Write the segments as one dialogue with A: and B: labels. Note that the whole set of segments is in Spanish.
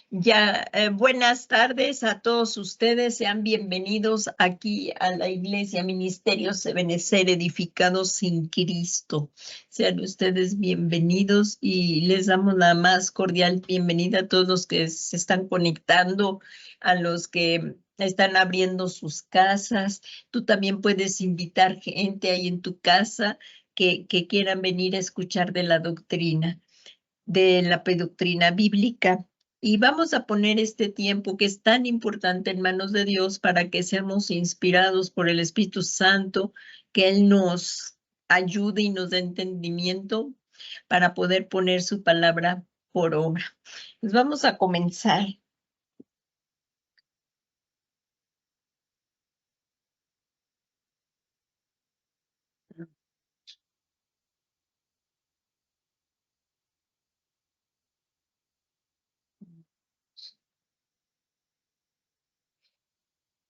A: Buenas tardes a todos ustedes, sean bienvenidos aquí a la Iglesia Ministerios Ebenecer Edificados en Cristo. Sean ustedes bienvenidos y les damos la más cordial bienvenida a todos los que se están conectando, a los que están abriendo sus casas. Tú también puedes invitar gente ahí en tu casa que quieran venir a escuchar de la doctrina bíblica. Y vamos a poner este tiempo que es tan importante en manos de Dios para que seamos inspirados por el Espíritu Santo, que Él nos ayude y nos dé entendimiento para poder poner su palabra por obra. Pues vamos a comenzar.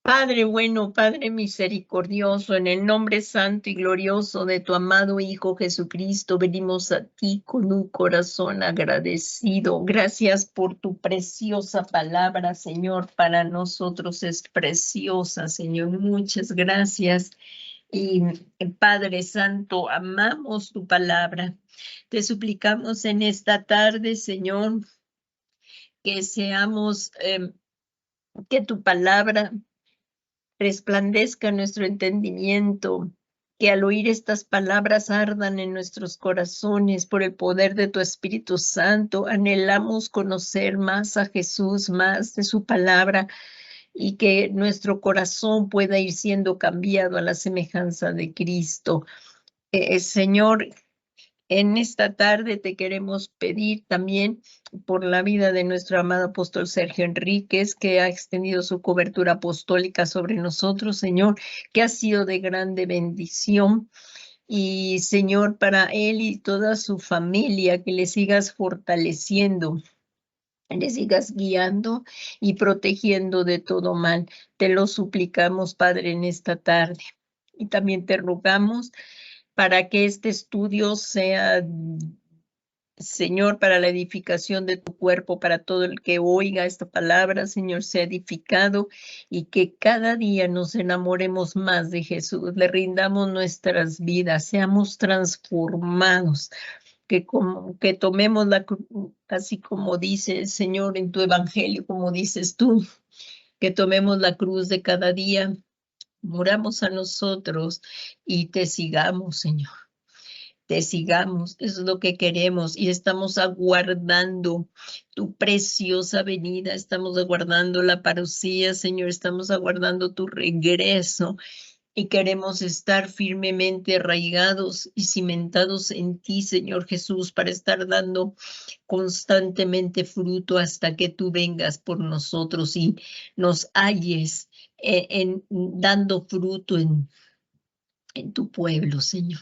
A: Padre bueno, Padre misericordioso, en el nombre santo y glorioso de tu amado Hijo Jesucristo, venimos a ti con un corazón agradecido. Gracias por tu preciosa palabra, Señor. Para nosotros es preciosa, Señor. Muchas gracias. Y Padre Santo, amamos tu palabra. Te suplicamos en esta tarde, Señor, que seamos, que tu palabra resplandezca nuestro entendimiento, que al oír estas palabras ardan en nuestros corazones por el poder de tu Espíritu Santo. Anhelamos conocer más a Jesús, más de su palabra, y que nuestro corazón pueda ir siendo cambiado a la semejanza de Cristo. Señor, en esta tarde te queremos pedir también por la vida de nuestro amado apóstol Sergio Enríquez, que ha extendido su cobertura apostólica sobre nosotros, Señor, que ha sido de grande bendición. Y Señor, para él y toda su familia, que le sigas fortaleciendo, le sigas guiando y protegiendo de todo mal. Te lo suplicamos, Padre, en esta tarde. Y también te rogamos para que este estudio sea, Señor, para la edificación de tu cuerpo, para todo el que oiga esta palabra, Señor, sea edificado, y que cada día nos enamoremos más de Jesús, le rindamos nuestras vidas, seamos transformados, que tomemos la cruz, así como dice el Señor en tu evangelio, como dices tú, que tomemos la cruz de cada día, muramos a nosotros y te sigamos, Señor. Te sigamos, eso es lo que queremos, y estamos aguardando tu preciosa venida, estamos aguardando la parucía, Señor, estamos aguardando tu regreso, y queremos estar firmemente arraigados y cimentados en ti, Señor Jesús, para estar dando constantemente fruto hasta que tú vengas por nosotros y nos halles dando fruto en tu pueblo, Señor.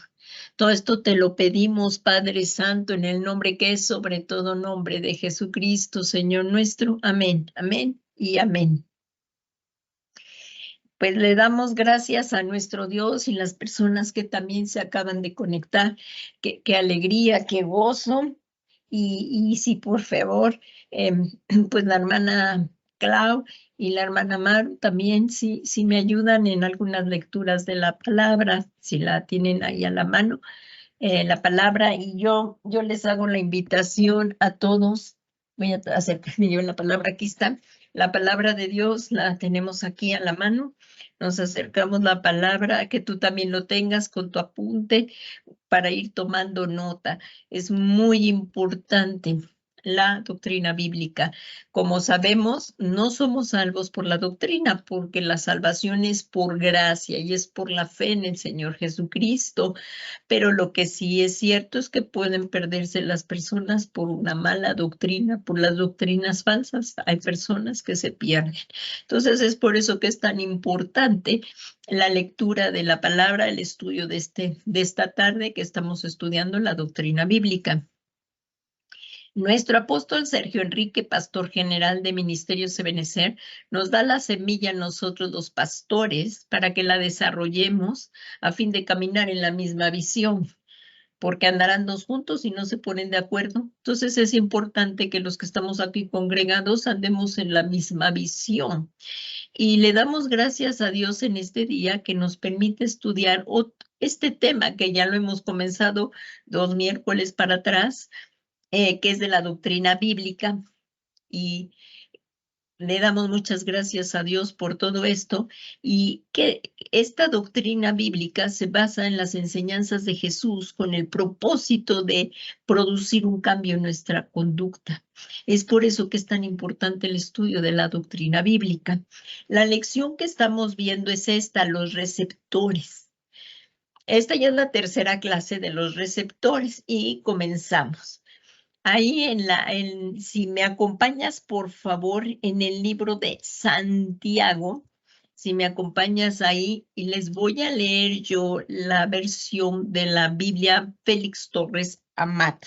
A: Todo esto te lo pedimos, Padre Santo, en el nombre que es sobre todo nombre de Jesucristo, Señor nuestro. Amén, amén y amén. Pues le damos gracias a nuestro Dios y las personas que también se acaban de conectar. Qué alegría, qué gozo. Y sí, por favor, pues la hermana Clau y la hermana Maru también, sí me ayudan en algunas lecturas de la palabra, si la tienen ahí a la mano, la palabra, y yo les hago la invitación a todos. Voy a acercarme yo en la palabra, aquí está. La palabra de Dios la tenemos aquí a la mano. Nos acercamos la palabra, que tú también lo tengas con tu apunte para ir tomando nota. Es muy importante la doctrina bíblica. Como sabemos, no somos salvos por la doctrina, porque la salvación es por gracia y es por la fe en el Señor Jesucristo. Pero lo que sí es cierto es que pueden perderse las personas por una mala doctrina, por las doctrinas falsas. Hay personas que se pierden. Entonces es por eso que es tan importante la lectura de la palabra, el estudio de esta tarde que estamos estudiando la doctrina bíblica. Nuestro apóstol Sergio Enrique, pastor general de Ministerios Ebenecer, nos da la semilla a nosotros los pastores para que la desarrollemos a fin de caminar en la misma visión. porque andarán dos juntos y no se ponen de acuerdo. Entonces es importante que los que estamos aquí congregados andemos en la misma visión. Y le damos gracias a Dios en este día que nos permite estudiar este tema que ya lo hemos comenzado 2 miércoles para atrás, que es de la doctrina bíblica. Y le damos muchas gracias a Dios por todo esto y que esta doctrina bíblica se basa en las enseñanzas de Jesús con el propósito de producir un cambio en nuestra conducta. Es por eso que es tan importante el estudio de la doctrina bíblica. La lección que estamos viendo es esta, los receptores. Esta ya es la tercera clase de los receptores y comenzamos. Ahí si me acompañas, por favor, en el libro de Santiago, si me acompañas ahí, y les voy a leer yo la versión de la Biblia Félix Torres Amat.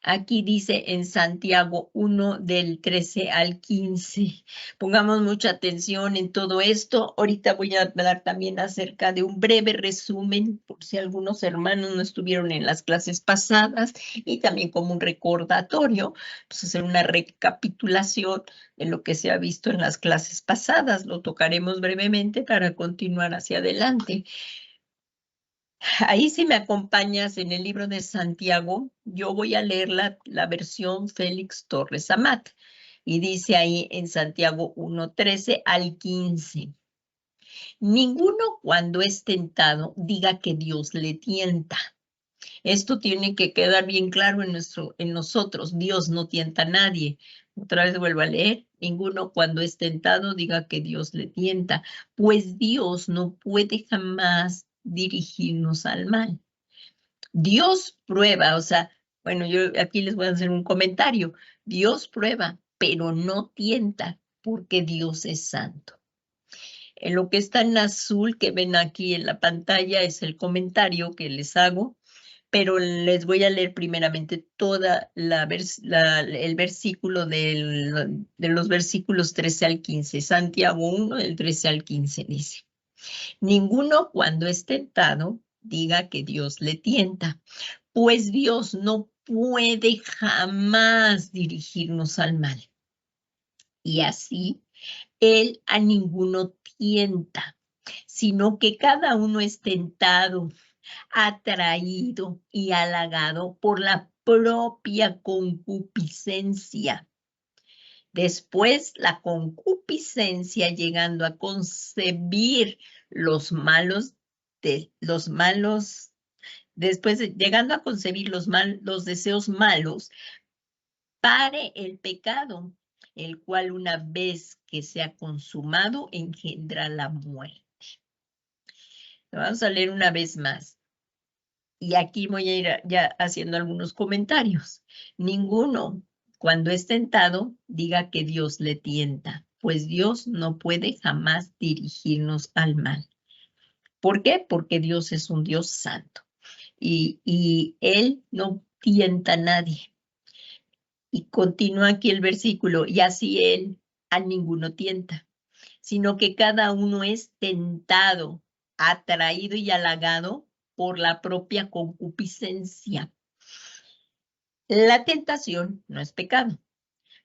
A: Aquí dice en Santiago 1 del 13 al 15. Pongamos mucha atención en todo esto. Ahorita voy a hablar también acerca de un breve resumen, por si algunos hermanos no estuvieron en las clases pasadas, y también como un recordatorio, pues hacer una recapitulación de lo que se ha visto en las clases pasadas. Lo tocaremos brevemente para continuar hacia adelante. Ahí si me acompañas en el libro de Santiago, yo voy a leer la versión Félix Torres Amat. Y dice ahí en Santiago 1:13 al 15. Ninguno cuando es tentado diga que Dios le tienta. Esto tiene que quedar bien claro en nosotros. Dios no tienta a nadie. Otra vez vuelvo a leer. Ninguno cuando es tentado diga que Dios le tienta, pues Dios no puede jamás dirigirnos al mal. Dios prueba, o sea, bueno, yo aquí les voy a hacer un comentario. Dios prueba, pero no tienta, porque Dios es santo. En lo que está en azul que ven aquí en la pantalla es el comentario que les hago, pero les voy a leer primeramente toda el versículo de los versículos 13 al 15. Santiago 1, del 13 al 15 dice: Ninguno cuando es tentado diga que Dios le tienta, pues Dios no puede jamás dirigirnos al mal. Y así Él a ninguno tienta, sino que cada uno es tentado, atraído y halagado por la propia concupiscencia. Después, la concupiscencia, llegando a concebir llegando a concebir los deseos malos, pare el pecado, el cual una vez que se ha consumado engendra la muerte. Lo vamos a leer una vez más. Y aquí voy a ir ya haciendo algunos comentarios. Ninguno, cuando es tentado, diga que Dios le tienta, pues Dios no puede jamás dirigirnos al mal. ¿Por qué? Porque Dios es un Dios santo y Él no tienta a nadie. Y continúa aquí el versículo, y así Él a ninguno tienta, sino que cada uno es tentado, atraído y halagado por la propia concupiscencia. La tentación no es pecado,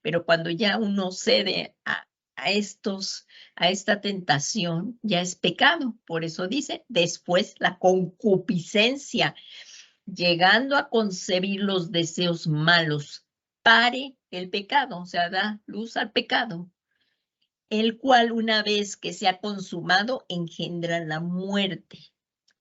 A: pero cuando ya uno cede a esta tentación, ya es pecado. Por eso dice, después la concupiscencia, llegando a concebir los deseos malos, pare el pecado, o sea, da luz al pecado, el cual una vez que se ha consumado engendra la muerte.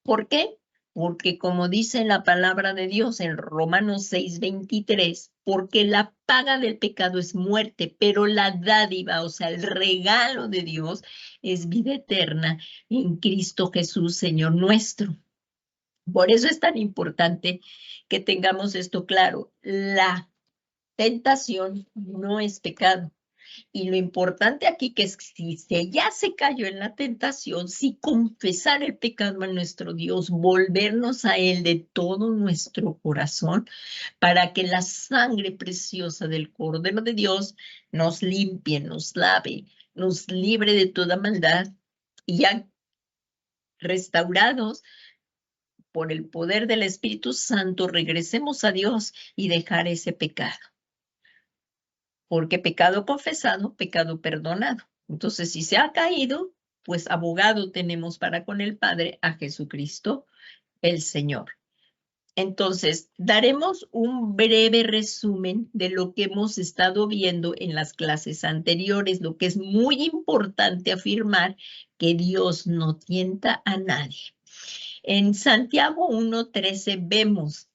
A: ¿Por qué? Porque como dice la palabra de Dios en Romanos 6:23, porque la paga del pecado es muerte, pero la dádiva, o sea, el regalo de Dios es vida eterna en Cristo Jesús, Señor nuestro. Por eso es tan importante que tengamos esto claro. La tentación no es pecado. Y lo importante aquí que es que si ya se cayó en la tentación, sí confesar el pecado a nuestro Dios, volvernos a Él de todo nuestro corazón, para que la sangre preciosa del Cordero de Dios nos limpie, nos lave, nos libre de toda maldad, y ya restaurados, por el poder del Espíritu Santo, regresemos a Dios y dejar ese pecado. Porque pecado confesado, pecado perdonado. Entonces, si se ha caído, pues abogado tenemos para con el Padre a Jesucristo, el Señor. Entonces, daremos un breve resumen de lo que hemos estado viendo en las clases anteriores, lo que es muy importante afirmar que Dios no tienta a nadie. En Santiago 1:13 vemos,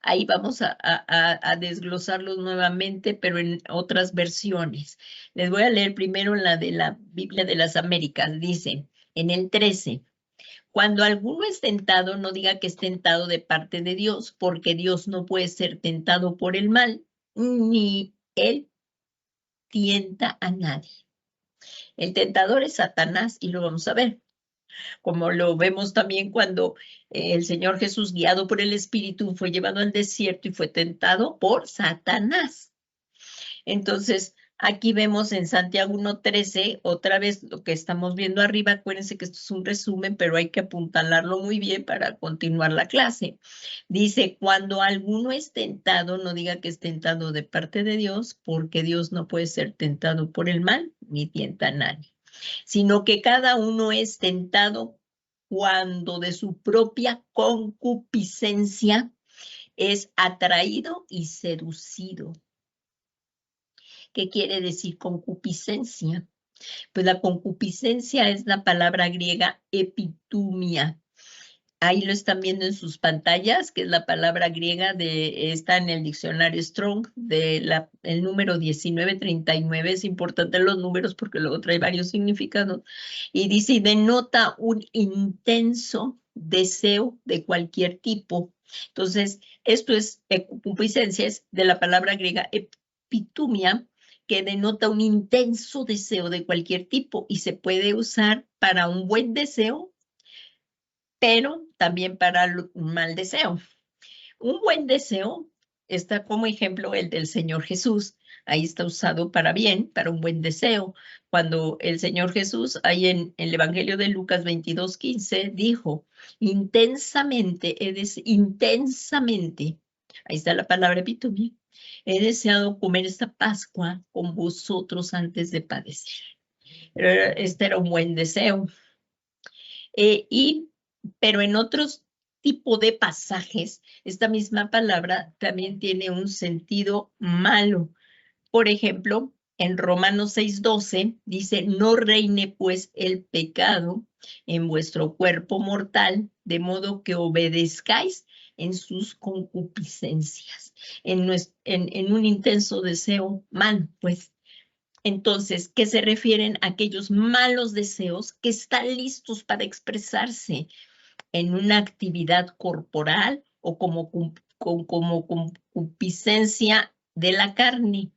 A: ahí vamos a desglosarlos nuevamente, pero en otras versiones. Les voy a leer primero la de la Biblia de las Américas. Dice, en el 13, cuando alguno es tentado, no diga que es tentado de parte de Dios, porque Dios no puede ser tentado por el mal, ni él tienta a nadie. El tentador es Satanás y lo vamos a ver, como lo vemos también cuando el Señor Jesús, guiado por el Espíritu, fue llevado al desierto y fue tentado por Satanás. Entonces, aquí vemos en Santiago 1:13, otra vez lo que estamos viendo arriba. Acuérdense que esto es un resumen, pero hay que apuntalarlo muy bien para continuar la clase. Dice, cuando alguno es tentado, no diga que es tentado de parte de Dios, porque Dios no puede ser tentado por el mal, ni tienta a nadie, sino que cada uno es tentado cuando de su propia concupiscencia es atraído y seducido. ¿Qué quiere decir concupiscencia? Pues la concupiscencia es la palabra griega epitumia. Ahí lo están viendo en sus pantallas, que es la palabra griega está en el diccionario Strong, el número 1939. Es importante los números porque luego trae varios significados. Y dice, y denota un intenso deseo de cualquier tipo. Entonces, esto es, concupiscencia es de la palabra griega epitumia, que denota un intenso deseo de cualquier tipo y se puede usar para un buen deseo, pero también para un mal deseo. Un buen deseo está como ejemplo el del Señor Jesús. Ahí está usado para bien, para un buen deseo. Cuando el Señor Jesús, ahí en el Evangelio de Lucas 22:15, dijo, intensamente, intensamente, ahí está la palabra epitomia, he deseado comer esta Pascua con vosotros antes de padecer. Este era un buen deseo. Pero en otros tipos de pasajes, esta misma palabra también tiene un sentido malo. Por ejemplo, en Romanos 6:12 dice, no reine pues el pecado en vuestro cuerpo mortal, de modo que obedezcáis en sus concupiscencias, en un intenso deseo malo, pues. Entonces, ¿qué se refieren a aquellos malos deseos que están listos para expresarse en una actividad corporal o como concupiscencia de la carne?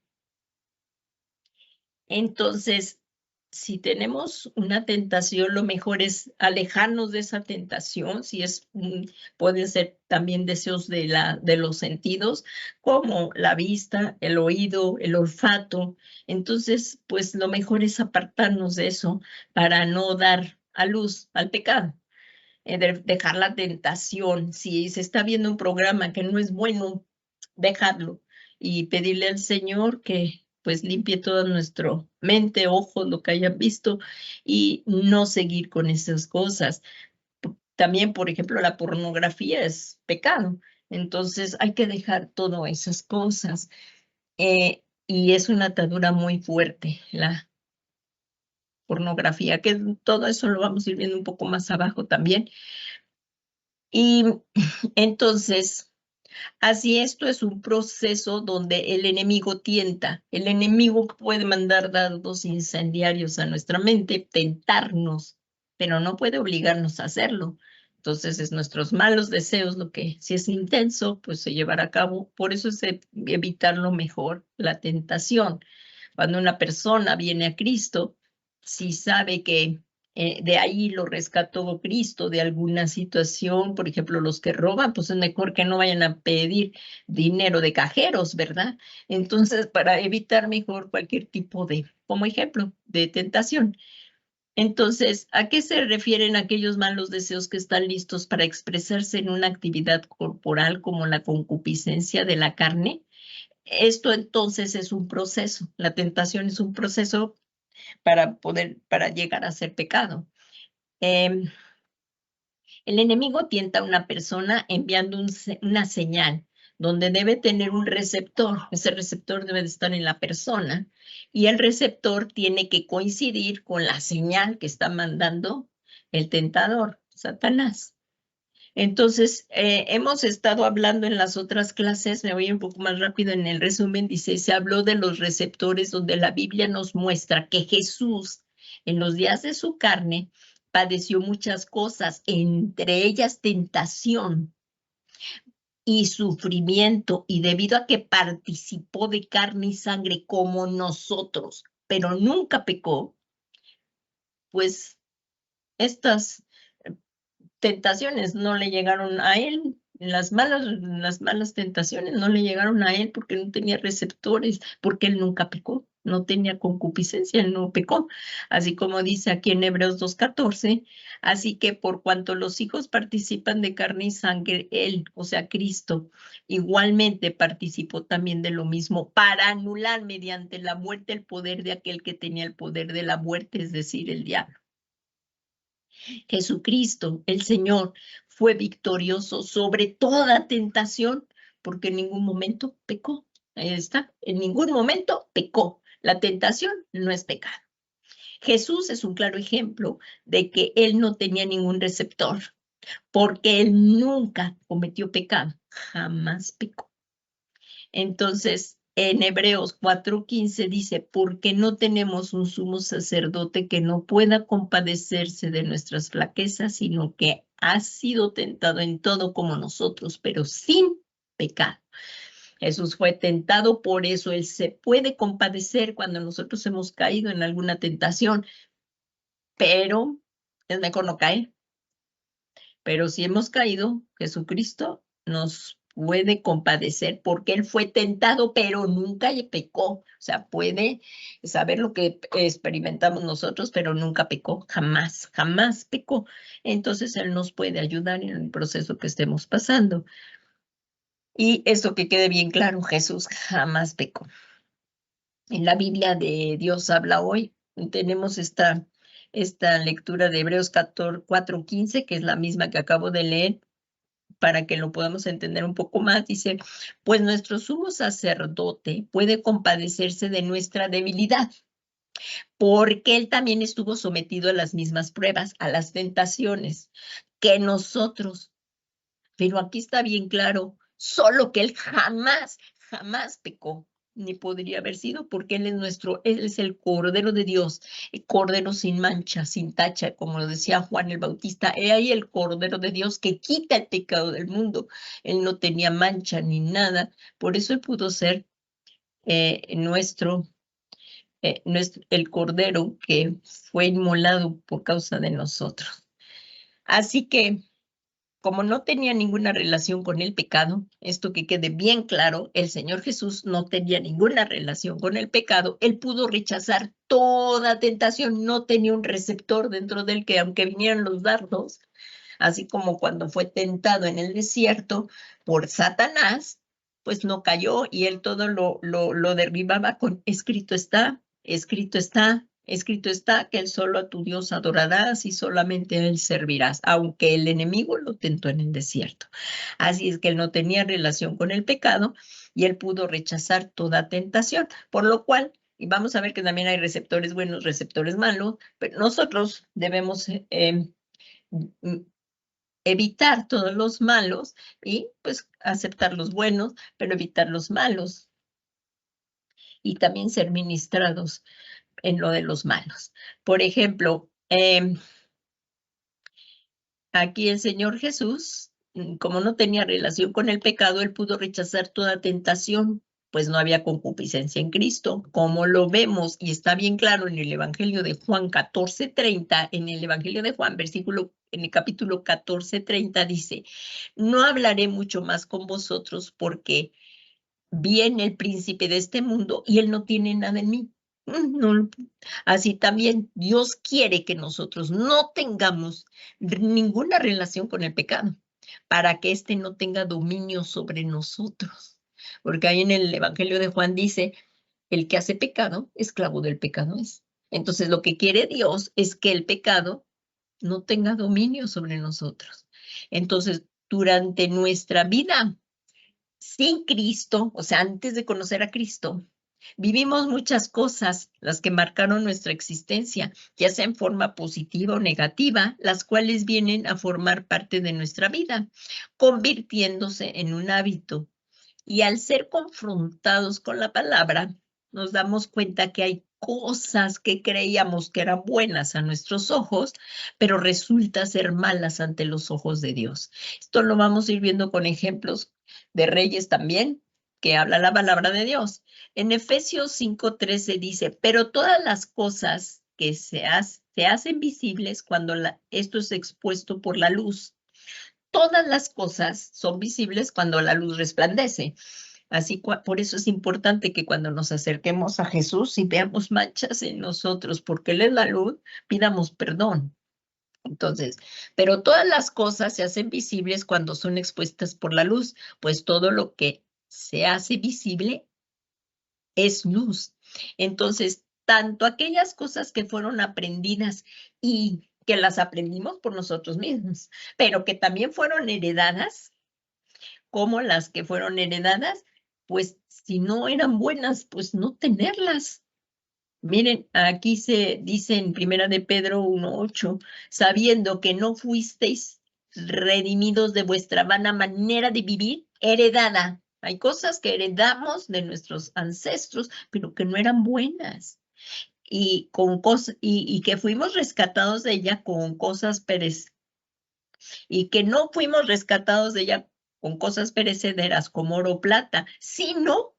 A: Entonces, si tenemos una tentación, lo mejor es alejarnos de esa tentación. Si pueden ser también deseos de los sentidos, como la vista, el oído, el olfato. Entonces, pues lo mejor es apartarnos de eso para no dar a luz al pecado. Dejar la tentación. Si se está viendo un programa que no es bueno, dejarlo y pedirle al Señor que pues limpie toda nuestra mente, ojos, lo que hayan visto y no seguir con esas cosas. También, por ejemplo, la pornografía es pecado. Entonces hay que dejar todas esas cosas. Y es una atadura muy fuerte, la pornografía, que todo eso lo vamos a ir viendo un poco más abajo también. Y entonces, así esto es un proceso donde el enemigo tienta. El enemigo puede mandar dardos incendiarios a nuestra mente, tentarnos, pero no puede obligarnos a hacerlo. Entonces, es nuestros malos deseos lo que, si es intenso, pues se llevará a cabo. Por eso es evitarlo mejor, la tentación. Cuando una persona viene a Cristo, si sabe que de ahí lo rescató Cristo de alguna situación, por ejemplo, los que roban, pues es mejor que no vayan a pedir dinero de cajeros, ¿verdad? Entonces, para evitar mejor cualquier tipo de, como ejemplo, de tentación. Entonces, ¿a qué se refieren aquellos malos deseos que están listos para expresarse en una actividad corporal como la concupiscencia de la carne? Esto entonces es un proceso. La tentación es un proceso para llegar a ser pecado. El enemigo tienta a una persona enviando una señal donde debe tener un receptor. Ese receptor debe de estar en la persona y el receptor tiene que coincidir con la señal que está mandando el tentador, Satanás. Entonces, hemos estado hablando en las otras clases, me voy un poco más rápido en el resumen, dice, se habló de los receptores donde la Biblia nos muestra que Jesús en los días de su carne padeció muchas cosas, entre ellas tentación y sufrimiento, y debido a que participó de carne y sangre como nosotros, pero nunca pecó, pues estas tentaciones no le llegaron a él, las malas tentaciones no le llegaron a él porque no tenía receptores, porque él nunca pecó, no tenía concupiscencia, él no pecó. Así como dice aquí en Hebreos 2:14, así que por cuanto los hijos participan de carne y sangre, él, o sea, Cristo, igualmente participó también de lo mismo para anular mediante la muerte el poder de aquel que tenía el poder de la muerte, es decir, el diablo. Jesucristo, el Señor, fue victorioso sobre toda tentación porque en ningún momento pecó. Ahí está, en ningún momento pecó. La tentación no es pecado. Jesús es un claro ejemplo de que él no tenía ningún receptor porque él nunca cometió pecado, jamás pecó. Entonces, en Hebreos 4:15 dice, porque no tenemos un sumo sacerdote que no pueda compadecerse de nuestras flaquezas, sino que ha sido tentado en todo como nosotros, pero sin pecado. Jesús fue tentado, por eso él se puede compadecer cuando nosotros hemos caído en alguna tentación, pero es mejor no caer. Pero si hemos caído, Jesucristo nos puede compadecer porque él fue tentado, pero nunca pecó. O sea, puede saber lo que experimentamos nosotros, pero nunca pecó, jamás, jamás pecó. Entonces él nos puede ayudar en el proceso que estemos pasando. Y esto que quede bien claro, Jesús jamás pecó. En la Biblia de Dios habla hoy, tenemos esta lectura de Hebreos 4:15, que es la misma que acabo de leer, para que lo podamos entender un poco más. Dice, pues nuestro sumo sacerdote puede compadecerse de nuestra debilidad, porque él también estuvo sometido a las mismas pruebas, a las tentaciones que nosotros. Pero aquí está bien claro, solo que él jamás, jamás pecó, ni podría haber sido, porque él es el Cordero de Dios, el Cordero sin mancha, sin tacha, como lo decía Juan el Bautista, he ahí el Cordero de Dios que quita el pecado del mundo. Él no tenía mancha ni nada, por eso él pudo ser el Cordero que fue inmolado por causa de nosotros. Así que, como no tenía ninguna relación con el pecado, esto que quede bien claro, el Señor Jesús no tenía ninguna relación con el pecado, él pudo rechazar toda tentación, no tenía un receptor dentro del que, aunque vinieran los dardos, así como cuando fue tentado en el desierto por Satanás, pues no cayó y él todo lo derribaba con escrito está, escrito está, escrito está, que él solo a tu Dios adorarás y solamente a él servirás, aunque el enemigo lo tentó en el desierto. Así es que él no tenía relación con el pecado y él pudo rechazar toda tentación, por lo cual, y vamos a ver que también hay receptores buenos, receptores malos, pero nosotros debemos evitar todos los malos y pues aceptar los buenos, pero evitar los malos y también ser ministrados en lo de los malos. Por ejemplo, aquí el Señor Jesús, como no tenía relación con el pecado, él pudo rechazar toda tentación, pues no había concupiscencia en Cristo, como lo vemos y está bien claro en el Evangelio de Juan 14:30, en el Evangelio de Juan, en el capítulo 14:30 dice, no hablaré mucho más con vosotros porque viene el príncipe de este mundo y él no tiene nada en mí. No, así también Dios quiere que nosotros no tengamos ninguna relación con el pecado, para que éste no tenga dominio sobre nosotros. Porque ahí en el Evangelio de Juan dice, el que hace pecado, esclavo del pecado es. Entonces lo que quiere Dios es que el pecado no tenga dominio sobre nosotros. Entonces, durante nuestra vida sin Cristo, o sea, antes de conocer a Cristo, vivimos muchas cosas, las que marcaron nuestra existencia, ya sea en forma positiva o negativa, las cuales vienen a formar parte de nuestra vida, convirtiéndose en un hábito. Y al ser confrontados con la palabra, nos damos cuenta que hay cosas que creíamos que eran buenas a nuestros ojos, pero resulta ser malas ante los ojos de Dios. Esto lo vamos a ir viendo con ejemplos de reyes también, que habla la palabra de Dios. En Efesios 5:13 dice, pero todas las cosas que se hacen visibles cuando esto es expuesto por la luz. Todas las cosas son visibles cuando la luz resplandece. Así, por eso es importante que cuando nos acerquemos a Jesús y veamos manchas en nosotros, porque Él es la luz, pidamos perdón. Entonces, pero todas las cosas se hacen visibles cuando son expuestas por la luz, pues todo lo que se hace visible es luz. Entonces, tanto aquellas cosas que fueron aprendidas y que las aprendimos por nosotros mismos, pero que también fueron heredadas, como las que fueron heredadas, pues si no eran buenas, pues no tenerlas. Miren, aquí se dice en Primera de Pedro 1:8, sabiendo que no fuisteis redimidos de vuestra vana manera de vivir, heredada. Hay cosas que heredamos de nuestros ancestros, pero que no eran buenas. Y que fuimos rescatados de ella con cosas y que no fuimos rescatados de ella con cosas perecederas como oro o plata, sino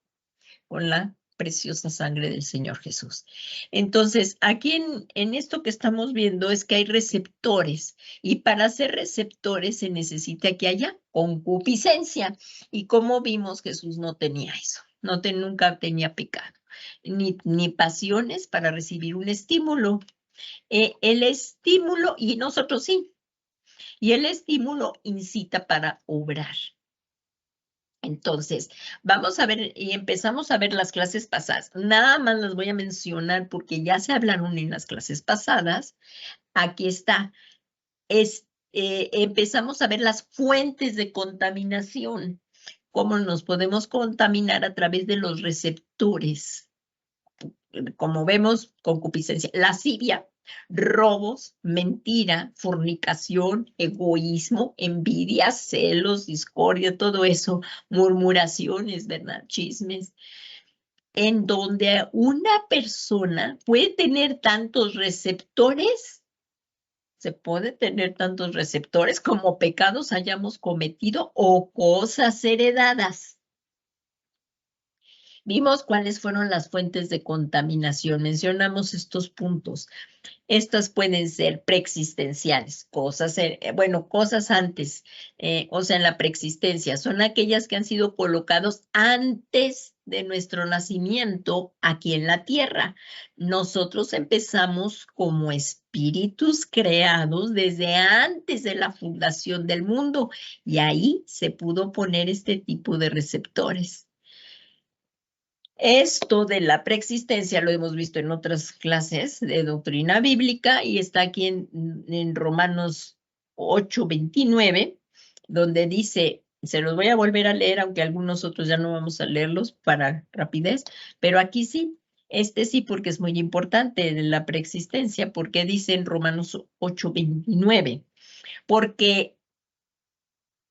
A: con la preciosa sangre del Señor Jesús. Entonces, aquí en esto que estamos viendo es que hay receptores y para ser receptores se necesita que haya concupiscencia. Y como vimos, Jesús no tenía eso, nunca tenía pecado, ni pasiones para recibir un estímulo. El estímulo, y nosotros sí, y el estímulo incita para obrar. Entonces, vamos a ver y empezamos a ver las clases pasadas. Nada más las voy a mencionar porque ya se hablaron en las clases pasadas. Aquí está. Empezamos a ver las fuentes de contaminación, cómo nos podemos contaminar a través de los receptores. Como vemos, concupiscencia, lascivia, robos, mentira, fornicación, egoísmo, envidia, celos, discordia, todo eso, murmuraciones, ¿verdad? Chismes, en donde una persona puede tener tantos receptores, se puede tener tantos receptores como pecados hayamos cometido o cosas heredadas. Vimos cuáles fueron las fuentes de contaminación, mencionamos estos puntos. Estas pueden ser preexistenciales, cosas, cosas antes, o sea, en la preexistencia, son aquellas que han sido colocados antes de nuestro nacimiento aquí en la tierra. Nosotros empezamos como espíritus creados desde antes de la fundación del mundo y ahí se pudo poner este tipo de receptores. Esto de la preexistencia lo hemos visto en otras clases de doctrina bíblica y está aquí en Romanos 8:29, donde dice, se los voy a volver a leer, aunque algunos otros ya no vamos a leerlos para rapidez, pero aquí sí, este sí porque es muy importante la preexistencia, porque dice en Romanos 8:29, porque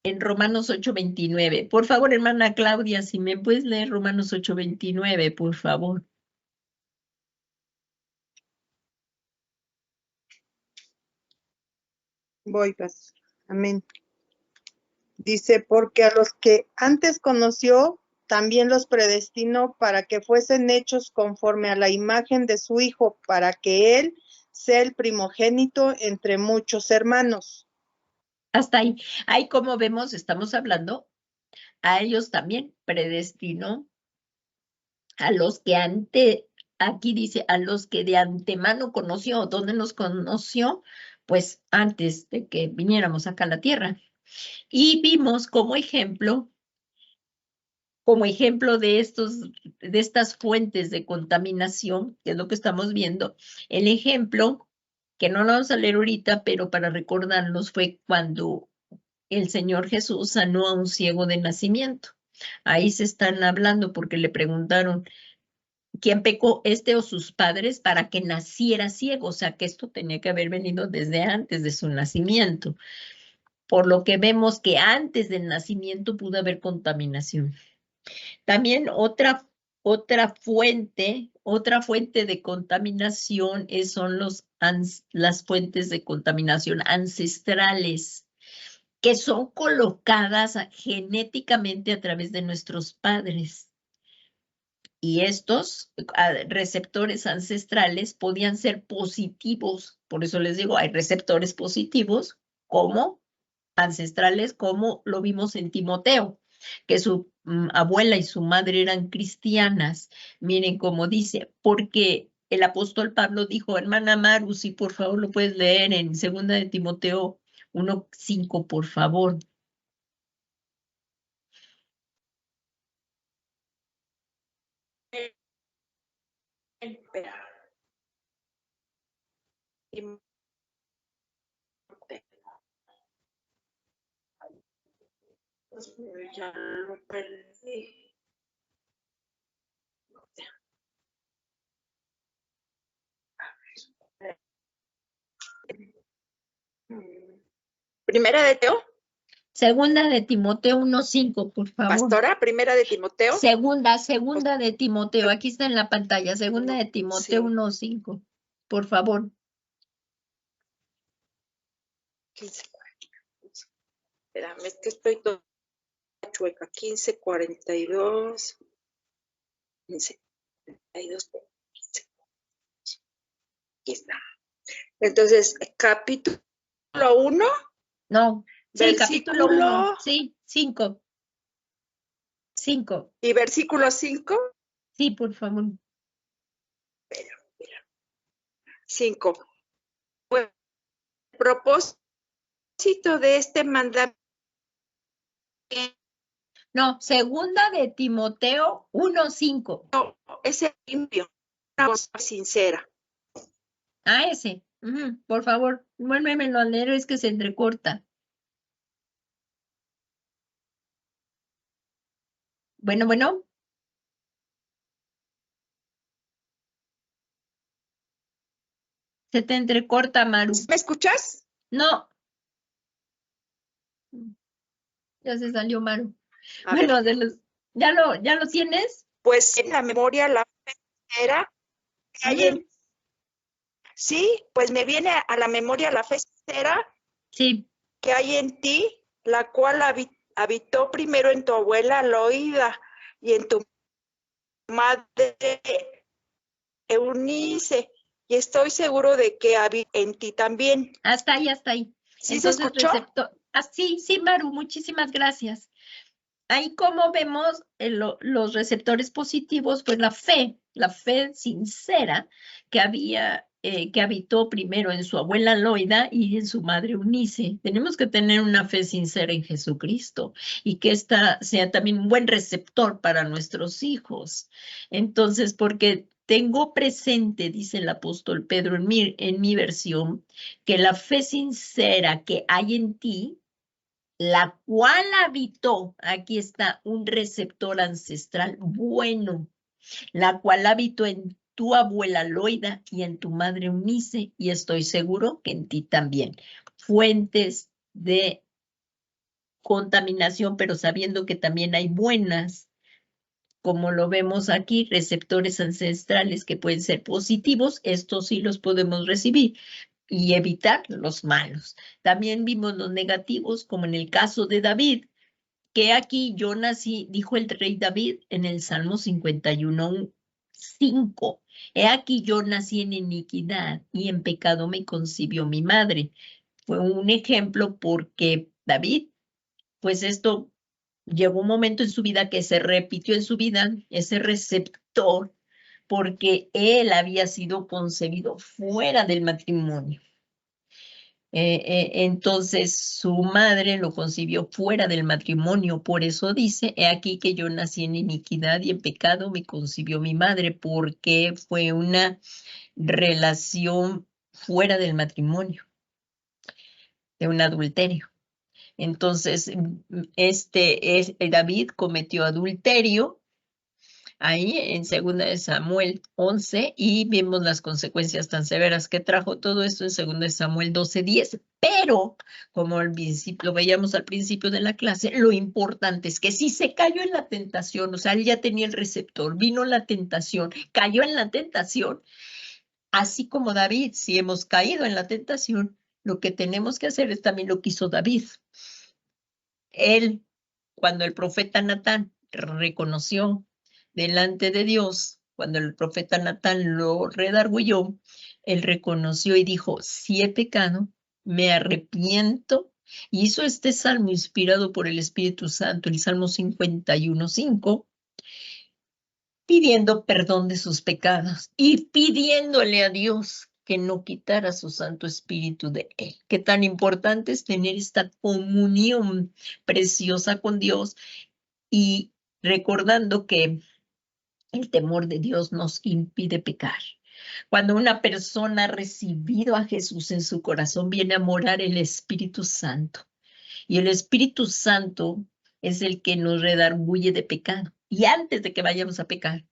A: en Romanos 8:29. Por favor, hermana Claudia, si me puedes leer Romanos 8:29, por favor.
B: Voy, pastor. Amén. Dice, porque a los que antes conoció, también los predestinó para que fuesen hechos conforme a la imagen de su Hijo, para que Él sea el primogénito entre muchos hermanos.
A: Hasta ahí. Ahí, como vemos, estamos hablando, a ellos también predestinó a los que aquí dice a los que de antemano conoció. ¿Dónde nos conoció? Pues antes de que viniéramos acá a la tierra. Y vimos como ejemplo de estas fuentes de contaminación, que es lo que estamos viendo, el ejemplo, que no lo vamos a leer ahorita, pero para recordarnos, fue cuando el Señor Jesús sanó a un ciego de nacimiento. Ahí se están hablando porque le preguntaron, ¿quién pecó, este o sus padres, para que naciera ciego? O sea, que esto tenía que haber venido desde antes de su nacimiento. Por lo que vemos que antes del nacimiento pudo haber contaminación. También otra fuente de contaminación son las fuentes de contaminación ancestrales, que son colocadas genéticamente a través de nuestros padres. Y estos receptores ancestrales podían ser positivos. Por eso les digo, hay receptores positivos como ancestrales, como lo vimos en Timoteo, que su abuela y su madre eran cristianas. Miren cómo dice, porque el apóstol Pablo dijo, hermana Maru, si por favor lo puedes leer en 2 de Timoteo 1:5, por favor.
C: Ya lo perdí. Primera de Teo.
A: 2 de Timoteo 1:5, por favor.
C: Pastora, primera de Timoteo.
A: Segunda de Timoteo, aquí está en la pantalla, 2 de Timoteo 1:5, por favor.
C: 15. Espérame, es que estoy toda chueca. 15:42. 15:42. Aquí está. Entonces, capítulo 1.
A: No, sí,
C: versículo,
A: capítulo 1, sí, 5. 5.
C: ¿Y versículo 5?
A: Sí, por favor.
C: 5. Pues, el propósito de este mandamiento.
A: No, 2 de Timoteo 1:5.
C: Ese limpio, una voz sincera.
A: Ah, ese. Por favor, vuélvemelo a leer, es que se entrecorta. Bueno. Se te entrecorta, Maru.
C: ¿Me escuchas?
A: No. Ya se salió Maru.
C: A
A: bueno,
C: ver.
A: ¿ya lo tienes?
C: Pues en la memoria la fe sincera que hay en... Sí, pues me viene a la memoria la fe sincera
A: Sí.
C: que hay en ti, la cual habitó primero en tu abuela Loida y en tu madre Eunice, y estoy seguro de que habita en ti también.
A: Hasta ahí.
C: ¿Sí
A: Entonces,
C: se escuchó?
A: Sí, Maru, muchísimas gracias. Ahí como vemos los receptores positivos, pues la fe sincera que habitó primero en su abuela Loida y en su madre Eunice. Tenemos que tener una fe sincera en Jesucristo y que esta sea también un buen receptor para nuestros hijos. Entonces, porque tengo presente, dice el apóstol Pedro en mi versión, que la fe sincera que hay en ti, la cual habitó, aquí está un receptor ancestral bueno, la cual habitó en tu abuela Loida y en tu madre Eunice, y estoy seguro que en ti también. Fuentes de contaminación, pero sabiendo que también hay buenas, como lo vemos aquí, receptores ancestrales que pueden ser positivos, estos sí los podemos recibir y evitar los malos. También vimos los negativos, como en el caso de David, que aquí yo nací, dijo el rey David en el Salmo 51:5. He aquí yo nací en iniquidad y en pecado me concibió mi madre. Fue un ejemplo porque David, pues esto llegó un momento en su vida que se repitió en su vida, ese receptor porque él había sido concebido fuera del matrimonio. Entonces su madre lo concibió fuera del matrimonio, por eso dice, he aquí que yo nací en iniquidad y en pecado me concibió mi madre, porque fue una relación fuera del matrimonio, de un adulterio. Entonces, David cometió adulterio ahí en 2 de Samuel 11 y vimos las consecuencias tan severas que trajo todo esto en 2 de Samuel 12:10. Pero, como al principio, lo veíamos al principio de la clase, lo importante es que si se cayó en la tentación, o sea, él ya tenía el receptor, vino la tentación, cayó en la tentación, así como David, si hemos caído en la tentación, lo que tenemos que hacer es también lo que hizo David. Él, cuando el profeta Natán reconoció delante de Dios, cuando el profeta Natán lo redarguyó, él reconoció y dijo, sí he pecado, me arrepiento. Y hizo este salmo inspirado por el Espíritu Santo, el Salmo 51:5, pidiendo perdón de sus pecados y pidiéndole a Dios que no quitara su Santo Espíritu de él. Qué tan importante es tener esta comunión preciosa con Dios y recordando que el temor de Dios nos impide pecar. Cuando una persona ha recibido a Jesús en su corazón, viene a morar el Espíritu Santo. Y el Espíritu Santo es el que nos redarguye de pecado. Y antes de que vayamos a pecar,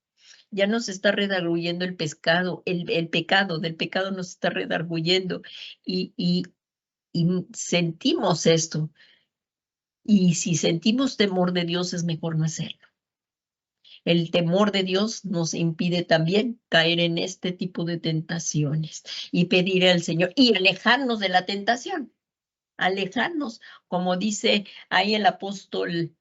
A: ya nos está redarguyendo el pescado, el pecado, del pecado nos está redarguyendo y sentimos esto. Y si sentimos temor de Dios, es mejor no hacerlo. El temor de Dios nos impide también caer en este tipo de tentaciones y pedir al Señor y alejarnos de la tentación, alejarnos, como dice ahí el apóstol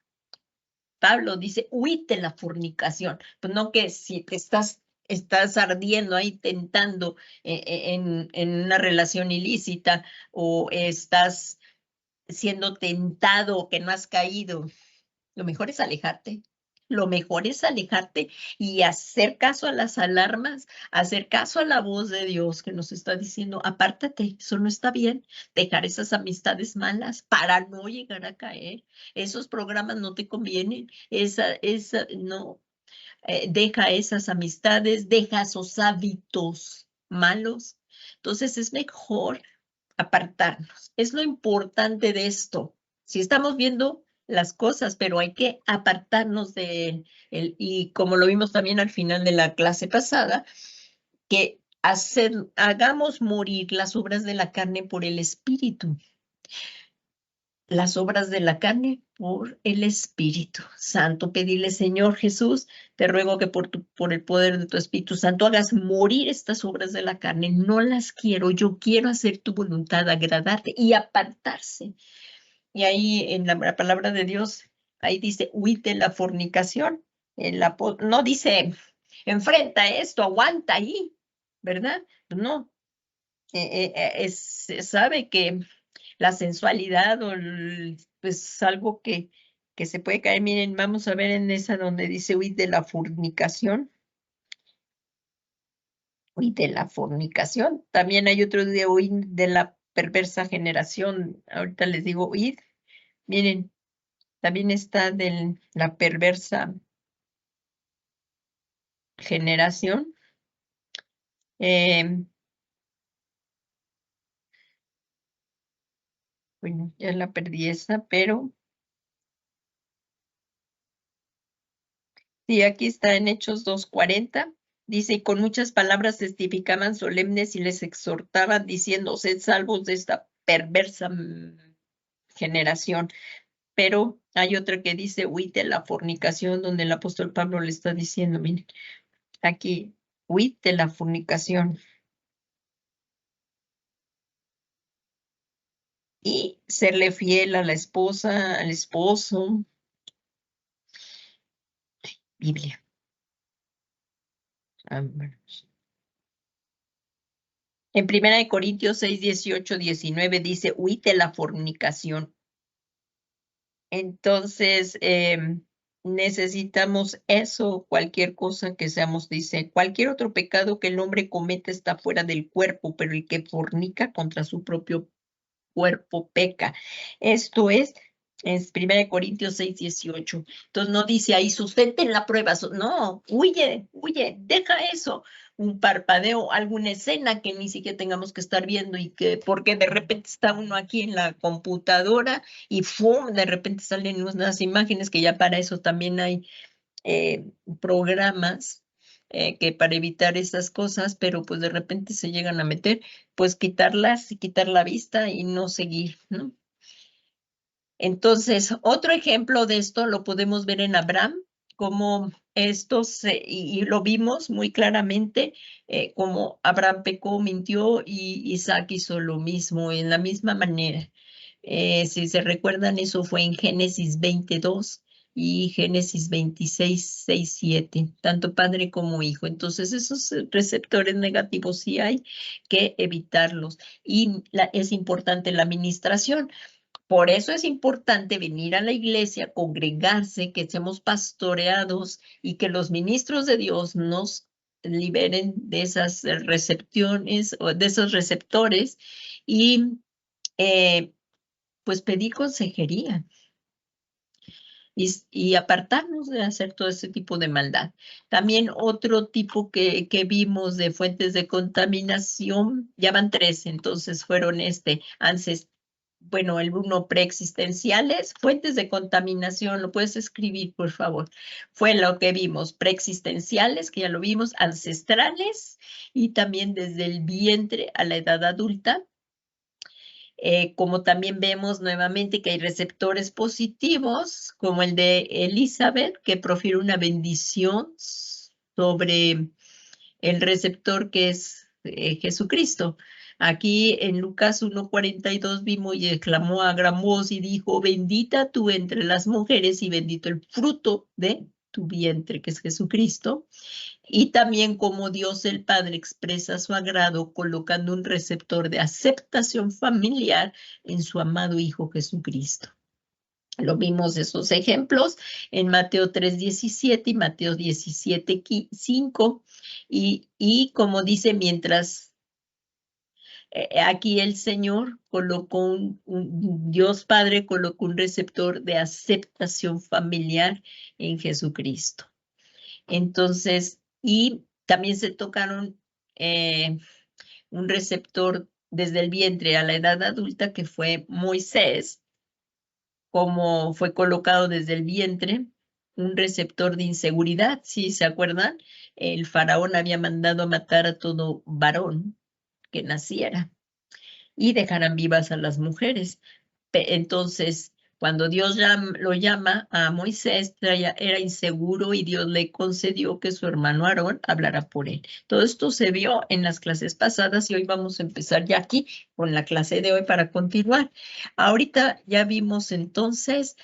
A: Pablo, dice, huid de la fornicación. Pues no que si te estás ardiendo ahí tentando en una relación ilícita o estás siendo tentado que no has caído, lo mejor es alejarte. Lo mejor es alejarte y hacer caso a las alarmas, hacer caso a la voz de Dios que nos está diciendo, apártate, eso no está bien, dejar esas amistades malas para no llegar a caer. Esos programas no te convienen, no, deja esas amistades, deja esos hábitos malos. Entonces es mejor apartarnos. Es lo importante de esto. Si estamos viendo las cosas, pero hay que apartarnos de él. Y como lo vimos también al final de la clase pasada, que hagamos morir las obras de la carne por el Espíritu. Las obras de la carne por el Espíritu Santo. Pedirle, Señor Jesús, te ruego que por el poder de tu Espíritu Santo hagas morir estas obras de la carne. No las quiero, yo quiero hacer tu voluntad, agradarte y apartarse. Y ahí en la palabra de Dios, ahí dice, huid de la fornicación. No dice, enfrenta esto, aguanta ahí, ¿verdad? No, sabe que la sensualidad o pues algo que se puede caer. Miren, vamos a ver en esa donde dice huid de la fornicación. Huid de la fornicación. También hay otro de huid de la perversa generación. Ahorita les digo huid. Miren, también está de la perversa generación. Bueno, ya la perdí esa, pero sí, aquí está en Hechos 2:40. Dice, y con muchas palabras testificaban solemnes y les exhortaban diciendo, sed salvos de esta perversa generación. Pero hay otra que dice, huid de la fornicación, donde el apóstol Pablo le está diciendo, miren, aquí, huid de la fornicación. Y serle fiel a la esposa, al esposo. Biblia. En 1 Corintios 6, 18, 19 dice, huid de la fornicación. Entonces, necesitamos eso, cualquier cosa que seamos, dice, cualquier otro pecado que el hombre cometa está fuera del cuerpo, pero el que fornica contra su propio cuerpo peca. Esto es 1 Corintios 6:18. Entonces no dice ahí, sustenten la prueba. No, huye, deja eso. Un parpadeo, alguna escena que ni siquiera tengamos que estar viendo y que, porque de repente está uno aquí en la computadora y ¡fum! De repente salen unas imágenes que ya para eso también hay programas que para evitar esas cosas, pero pues de repente se llegan a meter, pues quitarlas y quitar la vista y no seguir, ¿no? Entonces, otro ejemplo de esto lo podemos ver en Abraham, como y lo vimos muy claramente, como Abraham pecó, mintió y Isaac hizo lo mismo, en la misma manera. Si se recuerdan, eso fue en Génesis 22 y Génesis 26, 6, 7, tanto padre como hijo. Entonces, esos receptores negativos sí hay que evitarlos. Y es importante la administración. Por eso es importante venir a la iglesia, congregarse, que seamos pastoreados y que los ministros de Dios nos liberen de esas recepciones o de esos receptores y pues pedir consejería y apartarnos de hacer todo ese tipo de maldad. También otro tipo que vimos de fuentes de contaminación, ya van 3, entonces fueron el uno preexistenciales, fuentes de contaminación, lo puedes escribir, por favor. Fue lo que vimos, preexistenciales, que ya lo vimos, ancestrales y también desde el vientre a la edad adulta. Como también vemos nuevamente que hay receptores positivos, como el de Elizabeth, que profiere una bendición sobre el receptor que es Jesucristo. Aquí en Lucas 1:42 vimos y exclamó a gran voz y dijo, bendita tú entre las mujeres y bendito el fruto de tu vientre, que es Jesucristo. Y también como Dios el Padre expresa su agrado colocando un receptor de aceptación familiar en su amado Hijo Jesucristo. Lo vimos esos ejemplos en Mateo 3:17 y Mateo 17:5. Y como dice, mientras aquí el Señor colocó Dios Padre colocó un receptor de aceptación familiar en Jesucristo. Entonces, y también se tocaron un receptor desde el vientre a la edad adulta, que fue Moisés, como fue colocado desde el vientre, un receptor de inseguridad, ¿sí se acuerdan? El faraón había mandado a matar a todo varón que naciera y dejaran vivas a las mujeres. Entonces, cuando Dios lo llama a Moisés, era inseguro y Dios le concedió que su hermano Aarón hablara por él. Todo esto se vio en las clases pasadas y hoy vamos a empezar ya aquí con la clase de hoy para continuar. Ahorita ya vimos entonces,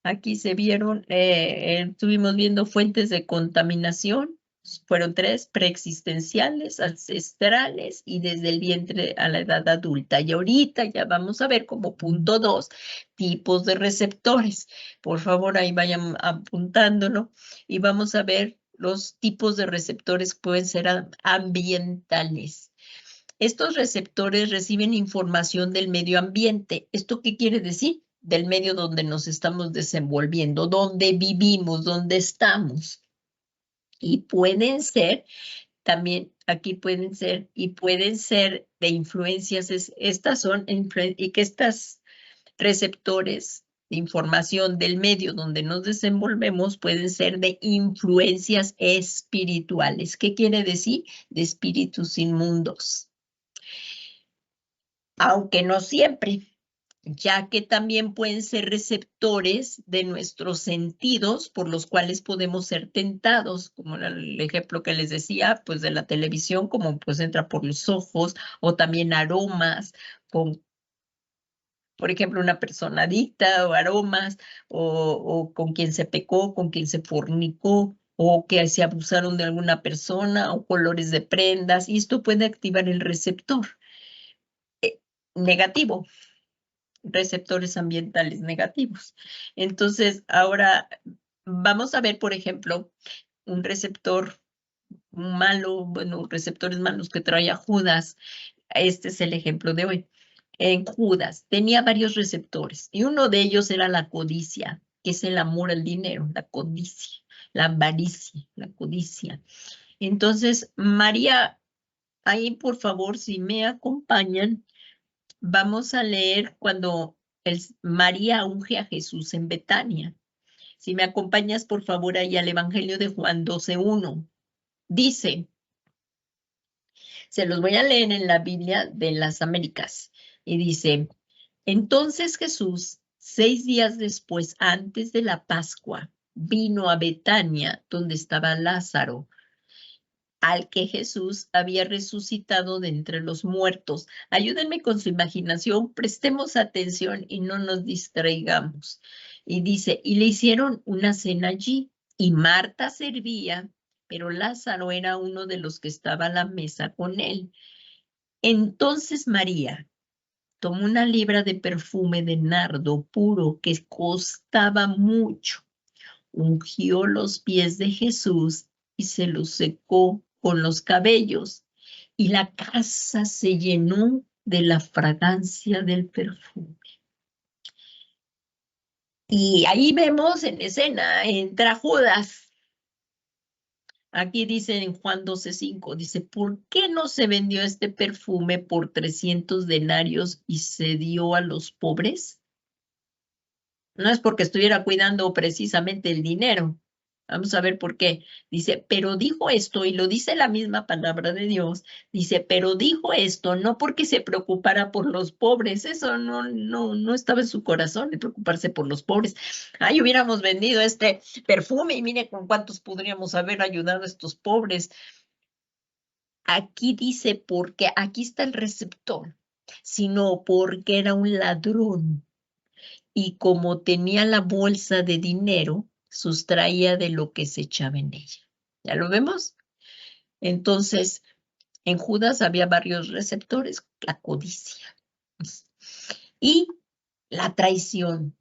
A: aquí se vieron, estuvimos viendo fuentes de contaminación. Fueron 3, preexistenciales, ancestrales y desde el vientre a la edad adulta. Y ahorita ya vamos a ver como punto 2, tipos de receptores. Por favor, ahí vayan apuntándolo y vamos a ver los tipos de receptores que pueden ser ambientales. Estos receptores reciben información del medio ambiente. ¿Esto qué quiere decir? Del medio donde nos estamos desenvolviendo, donde vivimos, donde estamos. Y pueden ser, también aquí pueden ser de influencias, estas son, y que estas receptores de información del medio donde nos desenvolvemos pueden ser de influencias espirituales. ¿Qué quiere decir? De espíritus inmundos. Aunque no siempre, ya que también pueden ser receptores de nuestros sentidos por los cuales podemos ser tentados, como el ejemplo que les decía, pues de la televisión, como pues entra por los ojos, o también aromas, por ejemplo, una persona adicta o aromas, o con quien se pecó, con quien se fornicó, o que se abusaron de alguna persona, o colores de prendas, y esto puede activar el receptor negativo. receptores ambientales negativos. Entonces, ahora vamos a ver, por ejemplo, un receptor malo, bueno, receptores malos que trae a Judas. Este es el ejemplo de hoy. En Judas tenía varios receptores y uno de ellos era la codicia, que es el amor al dinero, la codicia, la avaricia, la codicia. Entonces, María, ahí por favor, si me acompañan, vamos a leer cuando María unge a Jesús en Betania. Si me acompañas, por favor, ahí al Evangelio de Juan 12:1. Dice, se los voy a leer en la Biblia de las Américas, y dice, entonces Jesús, 6 días después, antes de la Pascua, vino a Betania, donde estaba Lázaro, al que Jesús había resucitado de entre los muertos. Ayúdenme con su imaginación, prestemos atención y no nos distraigamos. Y dice, y le hicieron una cena allí, y Marta servía, pero Lázaro era uno de los que estaba a la mesa con él. Entonces María tomó una libra de perfume de nardo puro que costaba mucho, ungió los pies de Jesús y se los secó con los cabellos, y la casa se llenó de la fragancia del perfume. Y ahí vemos en escena, entra Judas. Aquí dice en Juan 12:5, dice, ¿por qué no se vendió este perfume por 300 denarios y se dio a los pobres? No es porque estuviera cuidando precisamente el dinero. Vamos a ver por qué. Dice, pero dijo esto, y lo dice la misma palabra de Dios, dice, pero dijo esto no porque se preocupara por los pobres, eso no estaba en su corazón, de preocuparse por los pobres. Ay, hubiéramos vendido este perfume y mire con cuántos podríamos haber ayudado a estos pobres. Aquí dice, porque aquí está el receptor, sino porque era un ladrón. Y como tenía la bolsa de dinero, sustraía de lo que se echaba en ella. ¿Ya lo vemos? Entonces, en Judas había varios receptores, la codicia y la traición.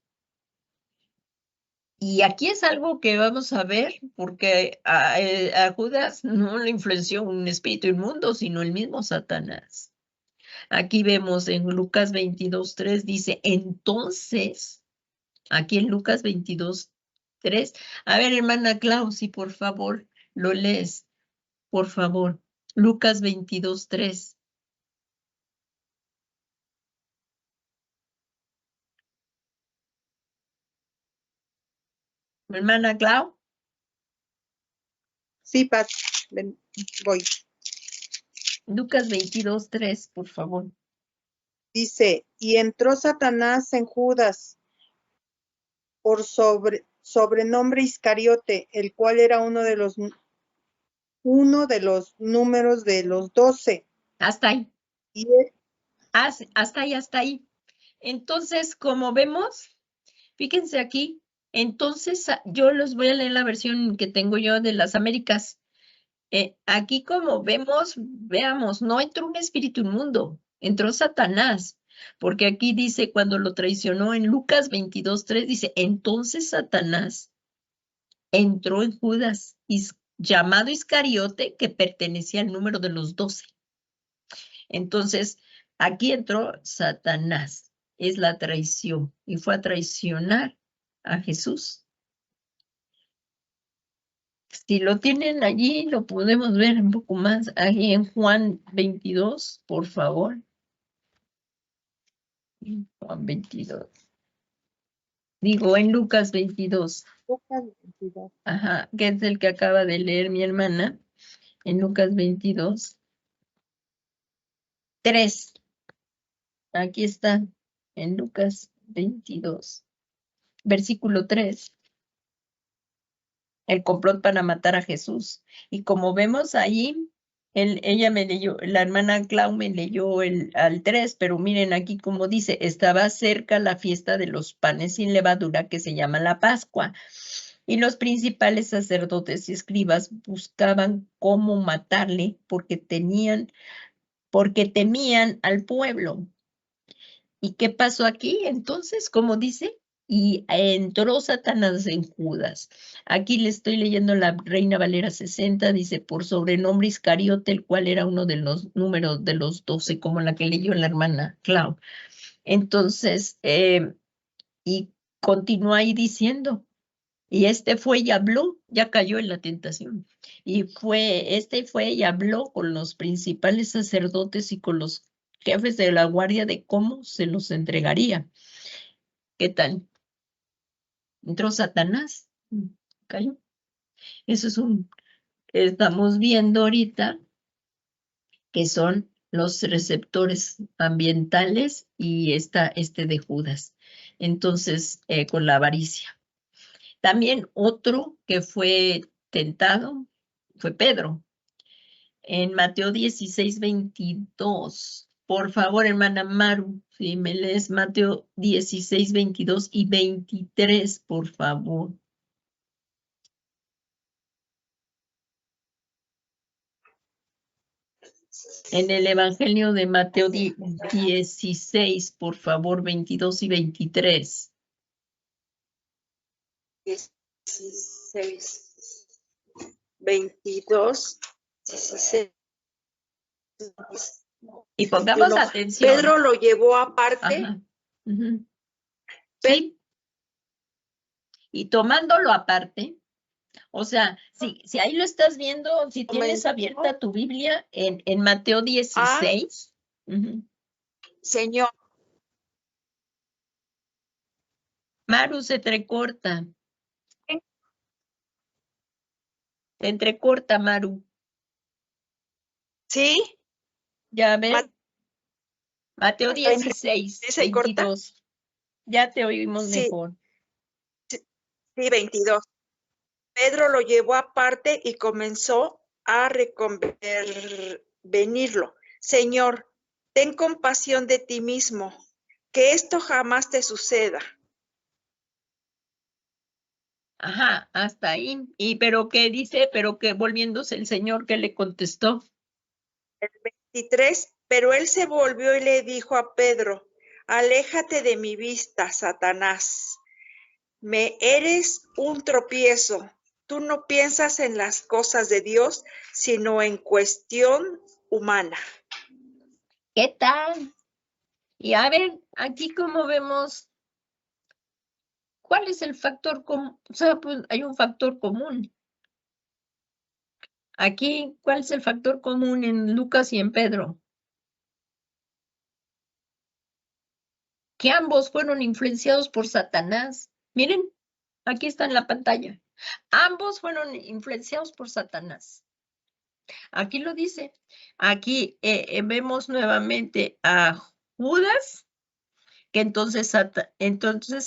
A: Y aquí es algo que vamos a ver, porque a Judas no le influenció un espíritu inmundo, sino el mismo Satanás. Aquí vemos en Lucas 22:3, dice, entonces, aquí en Lucas 22:3. A ver, hermana Clau, si por favor lo lees, por favor. Lucas 22:3. Hermana Clau.
B: Sí, Paz, voy.
A: Lucas 22:3, por favor.
B: Dice, y entró Satanás en Judas, por sobrenombre Iscariote, el cual era uno de los números de los 12.
A: Hasta ahí.
B: Y
A: Hasta ahí. Entonces, como vemos, fíjense aquí, entonces yo les voy a leer la versión que tengo yo de las Américas. Aquí como veamos, no entró un espíritu inmundo, entró Satanás, porque aquí dice cuando lo traicionó en Lucas 22:3, dice, entonces Satanás entró en Judas, llamado Iscariote, que pertenecía al número de los 12. Entonces, aquí entró Satanás, es la traición, y fue a traicionar a Jesús. Si lo tienen allí, lo podemos ver un poco más. Ahí en Juan 22, por favor. Juan 22. Digo, en Lucas 22.
B: Lucas 22.
A: Ajá, que es el que acaba de leer mi hermana. En Lucas 22. 3. Aquí está, en Lucas 22. Versículo 3. El complot para matar a Jesús. Y como vemos ahí, ella me leyó, la hermana Clau me leyó al 3, pero miren aquí como dice, estaba cerca la fiesta de los panes sin levadura que se llama la Pascua. Y los principales sacerdotes y escribas buscaban cómo matarle porque temían al pueblo. ¿Y qué pasó aquí? Entonces, como dice, y entró Satanás en Judas. Aquí le estoy leyendo la Reina Valera 60, dice, por sobrenombre Iscariote, el cual era uno de los números de los 12, como la que leyó la hermana Clau. Entonces, y continúa ahí diciendo, y este fue y habló, ya cayó en la tentación. Este fue y habló con los principales sacerdotes y con los jefes de la guardia de cómo se los entregaría. ¿Qué tal? Entró Satanás, cayó. Eso es estamos viendo ahorita que son los receptores ambientales y este de Judas. Entonces, con la avaricia. También otro que fue tentado fue Pedro. En Mateo 16:22. Por favor, hermana Maru, si me lees Mateo 16:22 y 23, por favor. En el Evangelio de Mateo 16, por favor, 22 y 23.
C: 16, 22, 16.
A: Y pongamos atención.
C: Pedro lo llevó aparte.
A: Ajá. Uh-huh. Sí. Y tomándolo aparte, o sea, si ahí lo estás viendo, si tienes abierta tu Biblia en Mateo 16. Uh-huh.
C: Señor.
A: Maru, se entrecorta. Se entrecorta, Maru.
C: ¿Sí?
A: Ya ves. Mateo 16, 22. Ya te oímos mejor.
C: Sí, 22. Pedro lo llevó aparte y comenzó a reconvenirlo. Señor, ten compasión de ti mismo, que esto jamás te suceda.
A: Ajá, hasta ahí. Pero qué dice, pero que volviéndose el Señor, ¿qué le contestó?
C: El 23, pero él se volvió y le dijo a Pedro, aléjate de mi vista, Satanás. Me eres un tropiezo. Tú no piensas en las cosas de Dios, sino en cuestión humana.
A: ¿Qué tal? Y a ver, aquí como vemos, ¿cuál es el factor común? O sea, pues hay un factor común. Aquí, ¿cuál es el factor común en Lucas y en Pedro? Que ambos fueron influenciados por Satanás. Miren, aquí está en la pantalla. Ambos fueron influenciados por Satanás. Aquí lo dice. Aquí vemos nuevamente a Judas, que entonces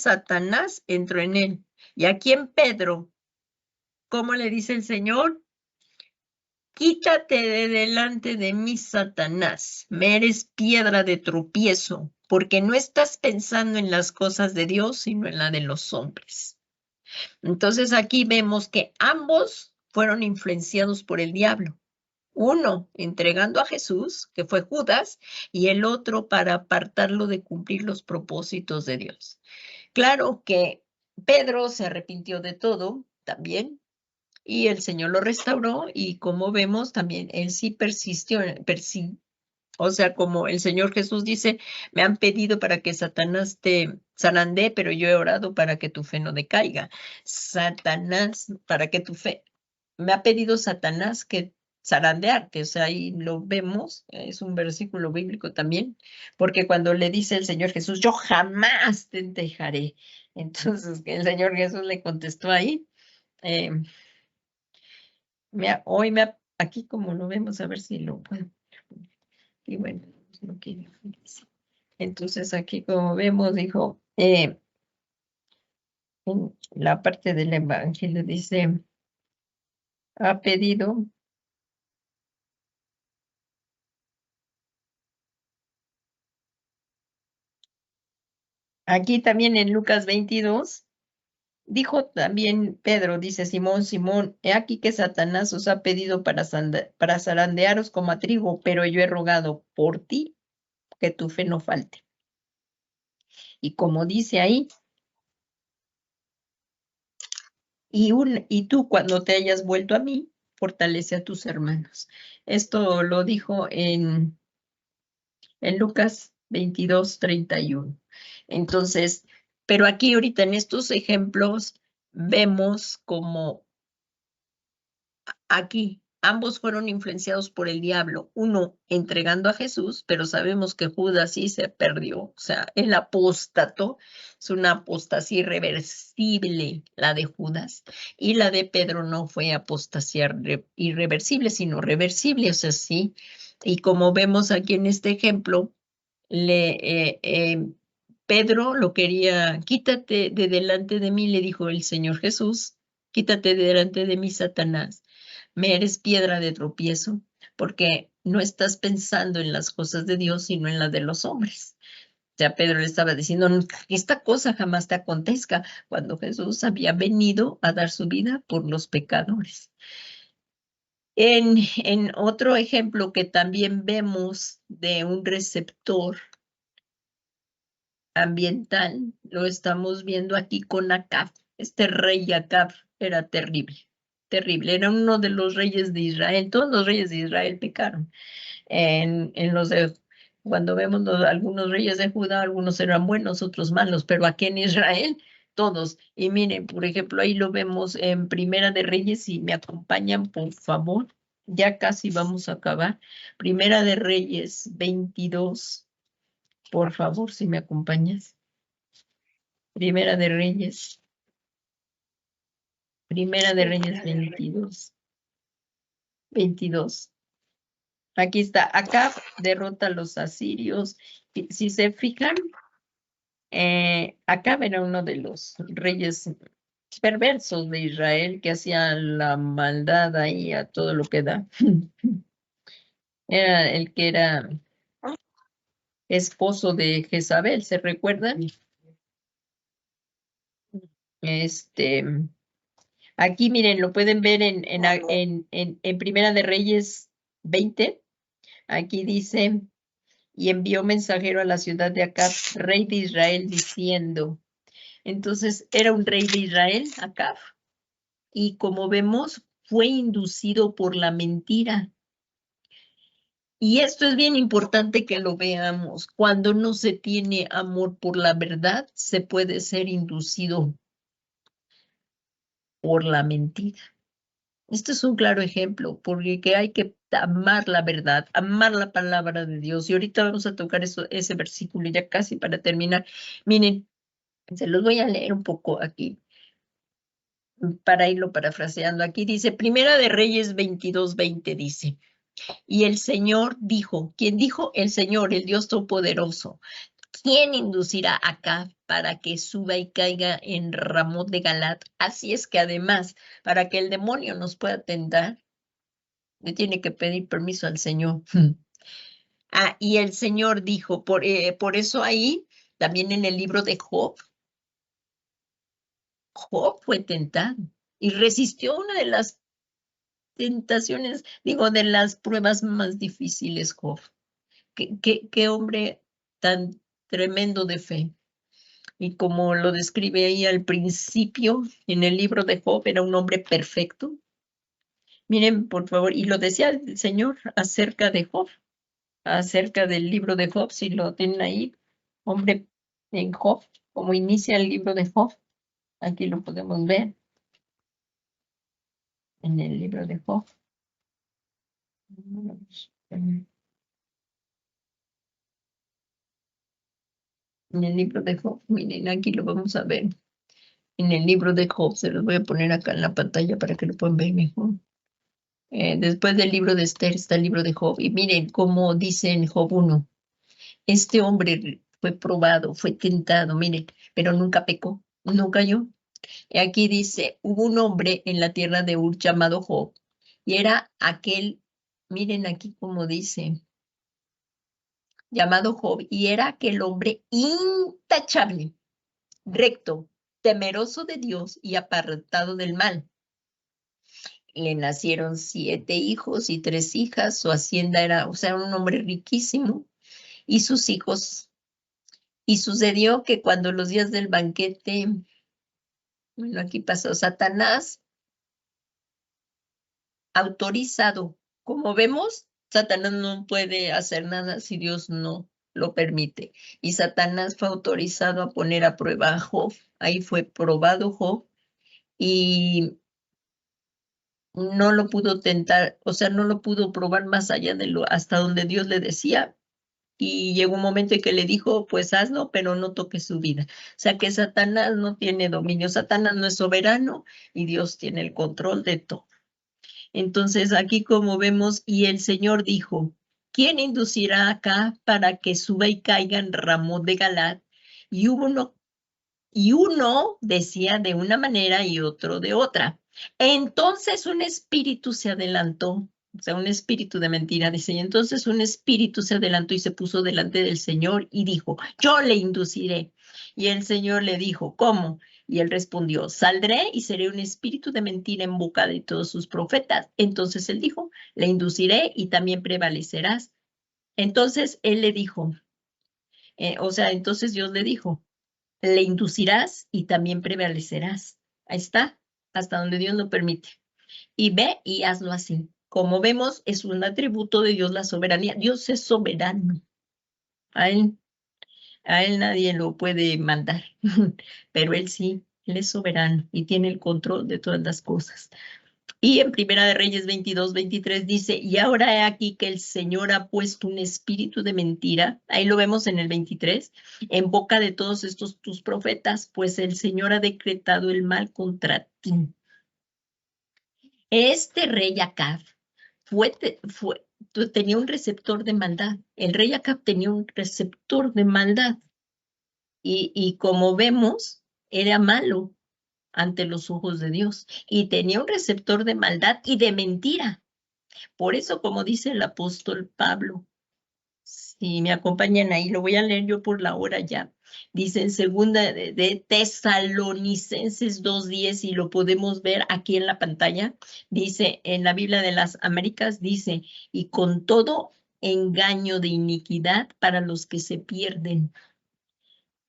A: Satanás entró en él. Y aquí en Pedro, ¿cómo le dice el Señor? Quítate de delante de mí, Satanás. Me eres piedra de tropiezo, porque no estás pensando en las cosas de Dios, sino en la de los hombres. Entonces aquí vemos que ambos fueron influenciados por el diablo. Uno entregando a Jesús, que fue Judas, y el otro para apartarlo de cumplir los propósitos de Dios. Claro que Pedro se arrepintió de todo también, y el Señor lo restauró, y como vemos también, él sí persistió, o sea, como el Señor Jesús dice, me han pedido para que Satanás te zarandee, pero yo he orado para que tu fe no decaiga. Satanás, para que tu fe, me ha pedido Satanás que zarandearte, o sea, ahí lo vemos, es un versículo bíblico también, porque cuando le dice el Señor Jesús, yo jamás te dejaré, entonces el Señor Jesús le contestó ahí, aquí como lo vemos, a ver si lo puedo. Y bueno, no quiere. Entonces aquí como vemos, dijo, en la parte del Evangelio dice, ha pedido aquí también en Lucas 22, dijo también Pedro, dice Simón, Simón, he aquí que Satanás os ha pedido para zarandearos como a trigo, pero yo he rogado por ti que tu fe no falte. Y como dice ahí, y tú cuando te hayas vuelto a mí, fortalece a tus hermanos. Esto lo dijo en Lucas 22:31. Entonces, pero aquí ahorita en estos ejemplos vemos como aquí ambos fueron influenciados por el diablo, uno entregando a Jesús, pero sabemos que Judas sí se perdió, o sea, él apostató, es una apostasía irreversible la de Judas, y la de Pedro no fue apostasía irreversible, sino reversible, o sea, sí, y como vemos aquí en este ejemplo, Pedro lo quería, quítate de delante de mí, le dijo el Señor Jesús, quítate de delante de mí, Satanás, me eres piedra de tropiezo, porque no estás pensando en las cosas de Dios, sino en las de los hombres. Ya Pedro le estaba diciendo, esta cosa jamás te acontezca, cuando Jesús había venido a dar su vida por los pecadores. En otro ejemplo que también vemos de un receptor ambiental, lo estamos viendo aquí con Acab. Este rey Acab era terrible, terrible. Era uno de los reyes de Israel. Todos los reyes de Israel pecaron. Cuando vemos algunos reyes de Judá, algunos eran buenos, otros malos, pero aquí en Israel, todos. Y miren, por ejemplo, ahí lo vemos en Primera de Reyes, si me acompañan, por favor. Ya casi vamos a acabar. Primera de Reyes 22. Por favor, si me acompañas. Primera de Reyes. Primera de Reyes 22. Aquí está. Acab derrota a los asirios. Si se fijan, Acab era uno de los reyes perversos de Israel que hacía la maldad ahí a todo lo que da. Era el que era esposo de Jezabel, ¿se recuerdan? Aquí miren, lo pueden ver en Primera de Reyes 20. Aquí dice, y envió mensajero a la ciudad de Acab, rey de Israel, diciendo, entonces era un rey de Israel, Acab, y como vemos, fue inducido por la mentira. Y esto es bien importante que lo veamos. Cuando no se tiene amor por la verdad, se puede ser inducido por la mentira. Este es un claro ejemplo, porque hay que amar la verdad, amar la palabra de Dios. Y ahorita vamos a tocar ese versículo ya casi para terminar. Miren, se los voy a leer un poco aquí para irlo parafraseando. Aquí dice, Primera de Reyes 22:20 dice, y el Señor dijo, ¿quién dijo? El Señor, el Dios Todopoderoso. ¿Quién inducirá acá para que suba y caiga en Ramot de Galat? Así es que además, para que el demonio nos pueda tentar, le tiene que pedir permiso al Señor. Y el Señor dijo, por eso ahí, también en el libro de Job, Job fue tentado y resistió una de las tentaciones, digo, de las pruebas más difíciles, Job. Qué hombre tan tremendo de fe. Y como lo describe ahí al principio, en el libro de Job, era un hombre perfecto. Miren, por favor, y lo decía el Señor acerca de Job, acerca del libro de Job, si lo tienen ahí, hombre en Job, como inicia el libro de Job, aquí lo podemos ver en el libro de Job. En el libro de Job, miren, aquí lo vamos a ver. En el libro de Job, se los voy a poner acá en la pantalla para que lo puedan ver mejor. Después del libro de Esther está el libro de Job. Y miren cómo dice en Job 1, este hombre fue probado, fue tentado, miren, pero nunca pecó, no cayó. Y aquí dice, hubo un hombre en la tierra de Ur llamado Job, y era aquel, miren aquí como dice, llamado Job, y era aquel hombre intachable, recto, temeroso de Dios y apartado del mal. Le nacieron 7 hijos y 3 hijas, su hacienda era, o sea, un hombre riquísimo, y sus hijos Y sucedió que cuando los días del banquete, bueno, aquí pasó Satanás, autorizado. Como vemos, Satanás no puede hacer nada si Dios no lo permite. Y Satanás fue autorizado a poner a prueba a Job. Ahí fue probado Job y no lo pudo tentar, o sea, no lo pudo probar más allá de lo hasta donde Dios le decía. Y llegó un momento en que le dijo, pues hazlo, pero no toques su vida. O sea que Satanás no tiene dominio, Satanás no es soberano y Dios tiene el control de todo. Entonces aquí como vemos, y el Señor dijo, ¿quién inducirá acá para que suba y caiga en Ramón de Galat? Y uno decía de una manera y otro de otra. Entonces un espíritu se adelantó, o sea, un espíritu de mentira, dice, y entonces un espíritu se adelantó y se puso delante del Señor y dijo, yo le induciré. Y el Señor le dijo, ¿cómo? Y él respondió, saldré y seré un espíritu de mentira en boca de todos sus profetas. Entonces él dijo, le induciré y también prevalecerás. Entonces él le dijo, entonces Dios le dijo, le inducirás y también prevalecerás. Ahí está, hasta donde Dios lo permite. Y ve y hazlo así. Como vemos, es un atributo de Dios la soberanía. Dios es soberano. A él nadie lo puede mandar, pero él sí, él es soberano y tiene el control de todas las cosas. Y en Primera de Reyes 22-23 dice, y ahora he aquí que el Señor ha puesto un espíritu de mentira, ahí lo vemos en el 23, en boca de todos estos tus profetas, pues el Señor ha decretado el mal contra ti. Este rey Acab tenía un receptor de maldad, el rey Acab tenía un receptor de maldad, y como vemos, era malo ante los ojos de Dios, y tenía un receptor de maldad y de mentira. Por eso, como dice el apóstol Pablo, si me acompañan ahí, lo voy a leer yo por la hora ya. Dice en segunda de Tesalonicenses 2:10 y lo podemos ver aquí en la pantalla. Dice en la Biblia de las Américas, dice, y con todo engaño de iniquidad para los que se pierden,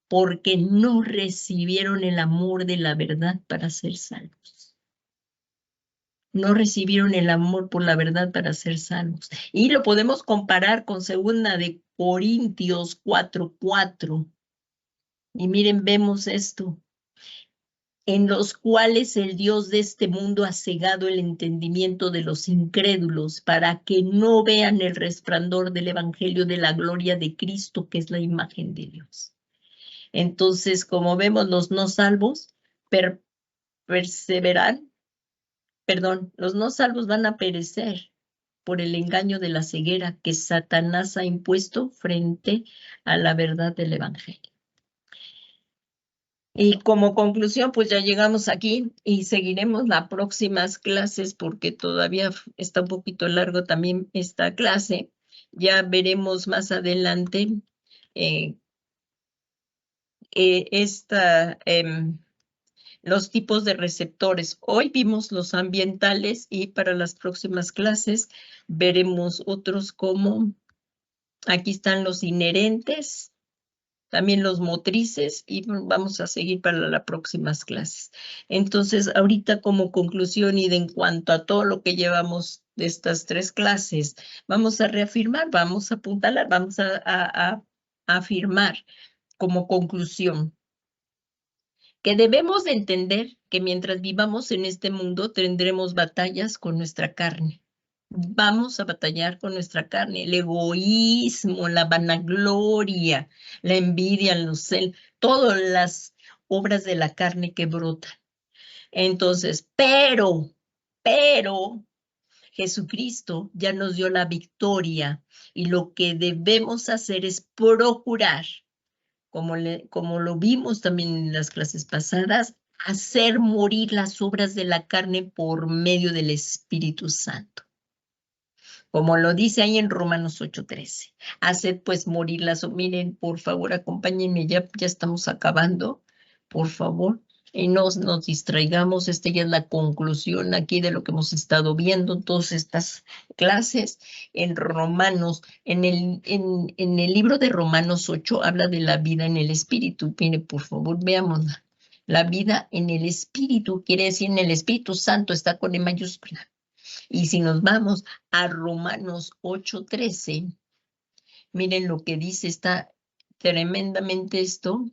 A: porque no recibieron el amor de la verdad para ser salvos. No recibieron el amor por la verdad para ser salvos. Y lo podemos comparar con segunda de Corintios 4:4. Y miren, vemos esto, en los cuales el Dios de este mundo ha cegado el entendimiento de los incrédulos para que no vean el resplandor del evangelio de la gloria de Cristo, que es la imagen de Dios. Entonces, como vemos, los no salvos los no salvos van a perecer por el engaño de la ceguera que Satanás ha impuesto frente a la verdad del evangelio. Y como conclusión, pues ya llegamos aquí y seguiremos las próximas clases porque todavía está un poquito largo también esta clase. Ya veremos más adelante los tipos de receptores. Hoy vimos los ambientales y para las próximas clases veremos otros como, aquí están los inherentes, también los motrices y vamos a seguir para las próximas clases. Entonces, ahorita como conclusión y de en cuanto a todo lo que llevamos de estas 3 clases, vamos a reafirmar, vamos a apuntalar, vamos a afirmar como conclusión que debemos de entender que mientras vivamos en este mundo tendremos batallas con nuestra carne. Vamos a batallar con nuestra carne, el egoísmo, la vanagloria, la envidia, los celos, todas las obras de la carne que brotan. Entonces, pero, Jesucristo ya nos dio la victoria y lo que debemos hacer es procurar, como lo vimos también en las clases pasadas, hacer morir las obras de la carne por medio del Espíritu Santo. Como lo dice ahí en Romanos 8:13. Haced pues morir miren, por favor, acompáñenme, ya estamos acabando, por favor. y no nos distraigamos. Esta ya es la conclusión aquí de lo que hemos estado viendo en todas estas clases. En Romanos, en el libro de Romanos 8 habla de la vida en el Espíritu. Mire, por favor, veámosla. La vida en el Espíritu quiere decir en el Espíritu Santo, está con E mayúscula. Y si nos vamos a Romanos 8:13, miren lo que dice, está tremendamente esto.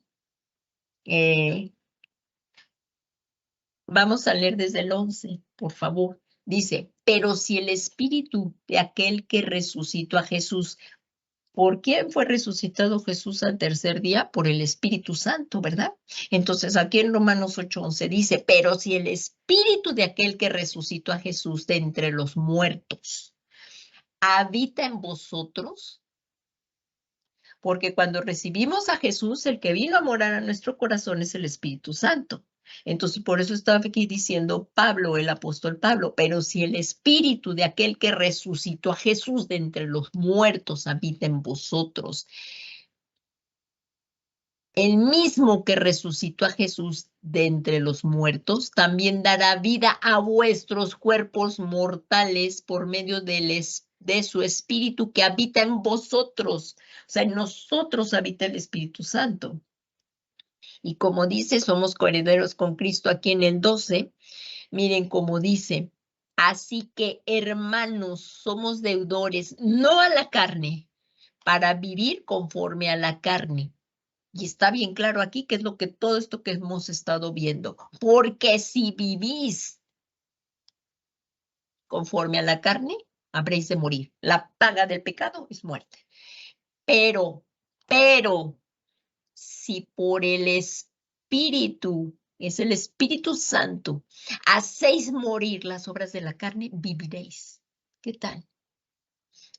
A: Vamos a leer desde el 11, por favor. Dice, pero si el Espíritu de aquel que resucitó a Jesús, ¿por quién fue resucitado Jesús al tercer día? Por el Espíritu Santo, ¿verdad? Entonces aquí en Romanos 8:11 dice, pero si el Espíritu de aquel que resucitó a Jesús de entre los muertos habita en vosotros, porque cuando recibimos a Jesús, el que vino a morar a nuestro corazón es el Espíritu Santo. Entonces, por eso estaba aquí diciendo Pablo, el apóstol Pablo, pero si el Espíritu de aquel que resucitó a Jesús de entre los muertos habita en vosotros, el mismo que resucitó a Jesús de entre los muertos, también dará vida a vuestros cuerpos mortales por medio de su Espíritu que habita en vosotros. O sea, en nosotros habita el Espíritu Santo. Y como dice, somos coherederos con Cristo aquí en el 12. Miren cómo dice, así que hermanos, somos deudores, no a la carne, para vivir conforme a la carne. Y está bien claro aquí que es lo que todo esto que hemos estado viendo. Porque si vivís conforme a la carne, habréis de morir. La paga del pecado es muerte. Pero, si por el Espíritu, es el Espíritu Santo, hacéis morir las obras de la carne, viviréis. ¿Qué tal?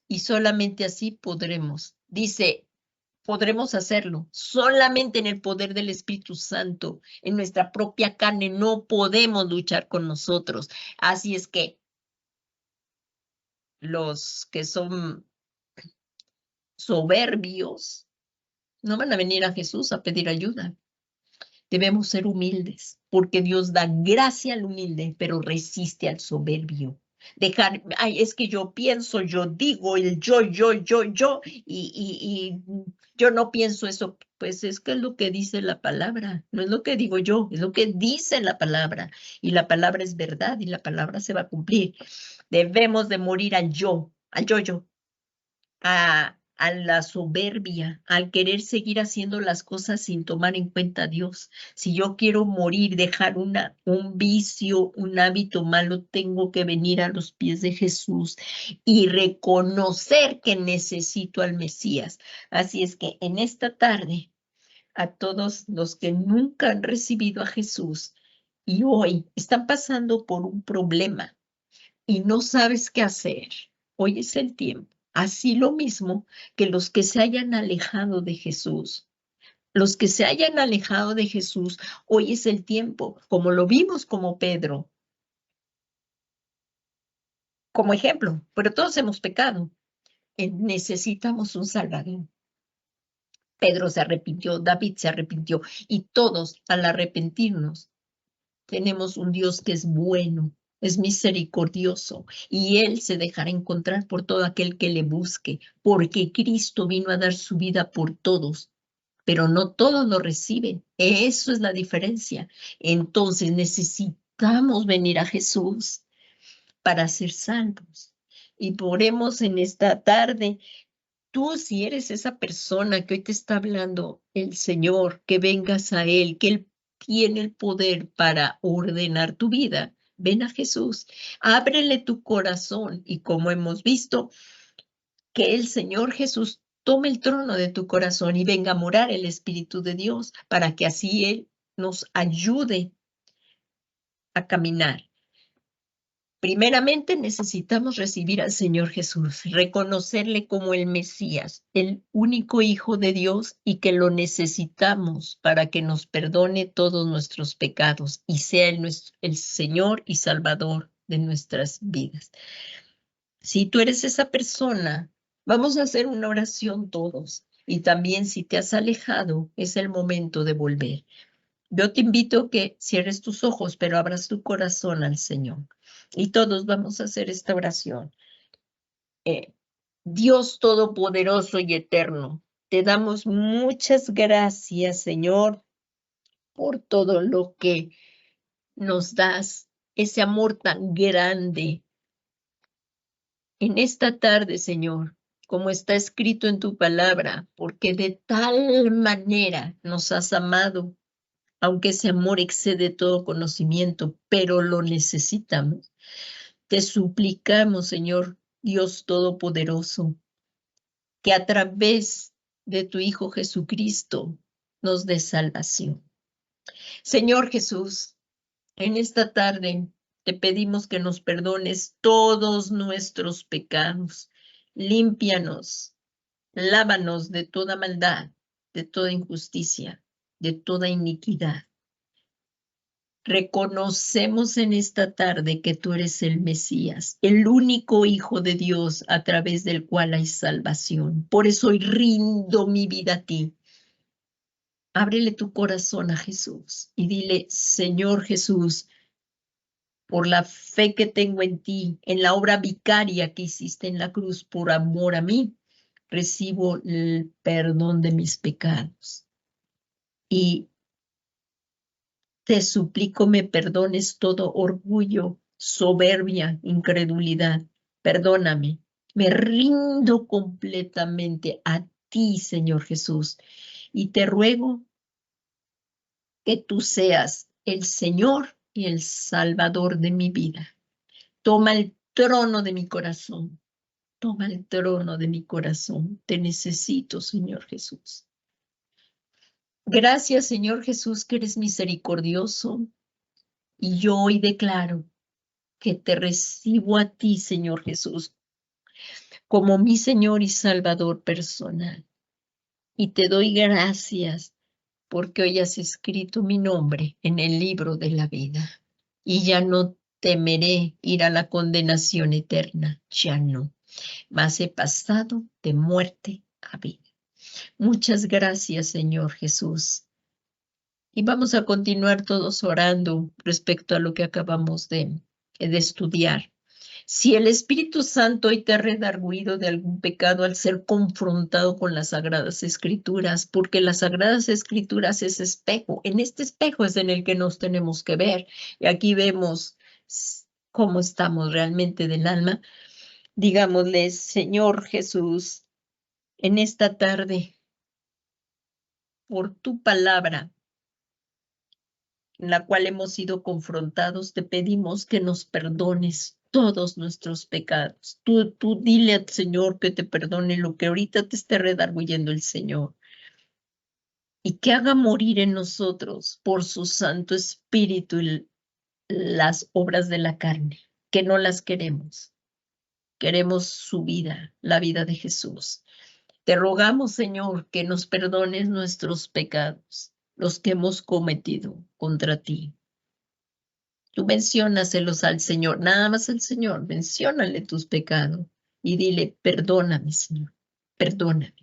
A: Y solamente así podremos. Dice, podremos hacerlo solamente en el poder del Espíritu Santo. En nuestra propia carne no podemos luchar con nosotros. Así es que los que son soberbios no van a venir a Jesús a pedir ayuda. Debemos ser humildes, porque Dios da gracia al humilde, pero resiste al soberbio. Dejar, ay, es que yo pienso, yo digo, el yo, y yo no pienso eso. Pues es que es lo que dice la palabra, no es lo que digo yo, es lo que dice la palabra. Y la palabra es verdad y la palabra se va a cumplir. Debemos de morir al yo, a la soberbia, al querer seguir haciendo las cosas sin tomar en cuenta a Dios. Si yo quiero morir, dejar un vicio, un hábito malo, tengo que venir a los pies de Jesús y reconocer que necesito al Mesías. Así es que en esta tarde, a todos los que nunca han recibido a Jesús y hoy están pasando por un problema y no sabes qué hacer, hoy es el tiempo. Así lo mismo que los que se hayan alejado de Jesús. Los que se hayan alejado de Jesús, hoy es el tiempo, como lo vimos como Pedro, como ejemplo, pero todos hemos pecado. Necesitamos un Salvador. Pedro se arrepintió, David se arrepintió, y todos al arrepentirnos tenemos un Dios que es bueno, es misericordioso, y Él se dejará encontrar por todo aquel que le busque, porque Cristo vino a dar su vida por todos, pero no todos lo reciben. Eso es la diferencia. Entonces necesitamos venir a Jesús para ser salvos. Y oremos en esta tarde. Tú, si eres esa persona que hoy te está hablando el Señor, que vengas a Él, que Él tiene el poder para ordenar tu vida, ven a Jesús, ábrele tu corazón y como hemos visto, que el Señor Jesús tome el trono de tu corazón y venga a morar el Espíritu de Dios para que así Él nos ayude a caminar. Primeramente necesitamos recibir al Señor Jesús, reconocerle como el Mesías, el único Hijo de Dios y que lo necesitamos para que nos perdone todos nuestros pecados y sea el Señor y Salvador de nuestras vidas. Si tú eres esa persona, vamos a hacer una oración todos y también si te has alejado, es el momento de volver. Yo te invito a que cierres tus ojos, pero abras tu corazón al Señor. Y todos vamos a hacer esta oración. Dios Todopoderoso y Eterno, te damos muchas gracias, Señor, por todo lo que nos das, ese amor tan grande. En esta tarde, Señor, como está escrito en tu palabra, porque de tal manera nos has amado, aunque ese amor excede todo conocimiento, pero lo necesitamos. Te suplicamos, Señor Dios Todopoderoso, que a través de tu Hijo Jesucristo nos dé salvación. Señor Jesús, en esta tarde te pedimos que nos perdones todos nuestros pecados. Límpianos, lávanos de toda maldad, de toda injusticia, de toda iniquidad. Reconocemos en esta tarde que tú eres el Mesías, el único Hijo de Dios a través del cual hay salvación. Por eso hoy rindo mi vida a ti. Ábrele tu corazón a Jesús y dile, Señor Jesús, por la fe que tengo en ti, en la obra vicaria que hiciste en la cruz por amor a mí, recibo el perdón de mis pecados. Y te suplico me perdones todo orgullo, soberbia, incredulidad. Perdóname. Me rindo completamente a ti, Señor Jesús. Y te ruego que tú seas el Señor y el Salvador de mi vida. Toma el trono de mi corazón. Toma el trono de mi corazón. Te necesito, Señor Jesús. Gracias, Señor Jesús, que eres misericordioso. Y yo hoy declaro que te recibo a ti, Señor Jesús, como mi Señor y Salvador personal. Y te doy gracias porque hoy has escrito mi nombre en el libro de la vida. Y ya no temeré ir a la condenación eterna, ya no. Mas he pasado de muerte a vida. Muchas gracias, Señor Jesús. Y vamos a continuar todos orando respecto a lo que acabamos de estudiar. Si el Espíritu Santo hoy te ha redarguido de algún pecado al ser confrontado con las Sagradas Escrituras, porque las Sagradas Escrituras es espejo, en este espejo es en el que nos tenemos que ver, y aquí vemos cómo estamos realmente del alma. Digámosle, Señor Jesús, en esta tarde, por tu palabra, en la cual hemos sido confrontados, te pedimos que nos perdones todos nuestros pecados. Tú dile al Señor que te perdone lo que ahorita te esté redarguyendo el Señor. Y que haga morir en nosotros por su Santo Espíritu las obras de la carne, que no las queremos. Queremos su vida, la vida de Jesús. Te rogamos, Señor, que nos perdones nuestros pecados, los que hemos cometido contra ti. Tú menciónaselos al Señor, nada más al Señor, menciónale tus pecados y dile, perdóname, Señor, perdóname.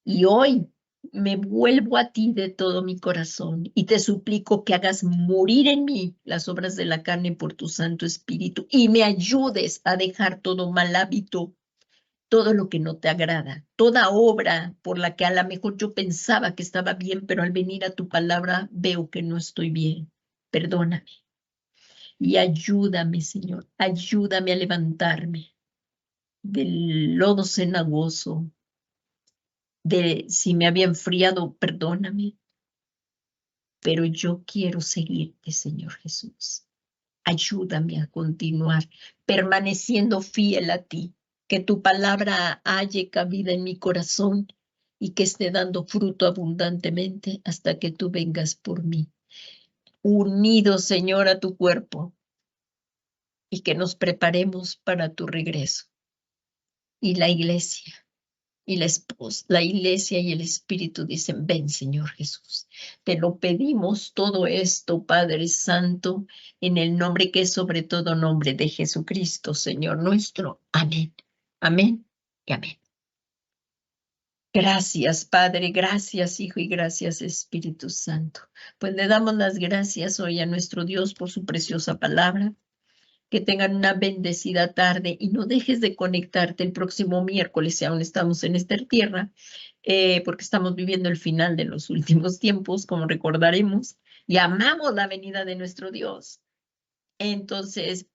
A: Y hoy me vuelvo a ti de todo mi corazón y te suplico que hagas morir en mí las obras de la carne por tu Santo Espíritu y me ayudes a dejar todo mal hábito, todo lo que no te agrada, toda obra por la que a lo mejor yo pensaba que estaba bien, pero al venir a tu palabra veo que no estoy bien. Perdóname. Y ayúdame, Señor, ayúdame a levantarme del lodo cenagoso, de si me había enfriado, perdóname. Pero yo quiero seguirte, Señor Jesús. Ayúdame a continuar permaneciendo fiel a ti, que tu palabra halle cabida en mi corazón y que esté dando fruto abundantemente hasta que tú vengas por mí. Unido, Señor, a tu cuerpo, y que nos preparemos para tu regreso. Y la iglesia y la esposa, la iglesia y el Espíritu dicen, ven, Señor Jesús. Te lo pedimos todo esto, Padre Santo, en el nombre que es sobre todo nombre de Jesucristo, Señor nuestro. Amén. Amén y amén. Gracias, Padre, gracias, Hijo, y gracias, Espíritu Santo. Pues le damos las gracias hoy a nuestro Dios por su preciosa palabra. Que tengan una bendecida tarde y no dejes de conectarte el próximo miércoles, si aún estamos en esta tierra, porque estamos viviendo el final de los últimos tiempos, como recordaremos, y amamos la venida de nuestro Dios. Entonces,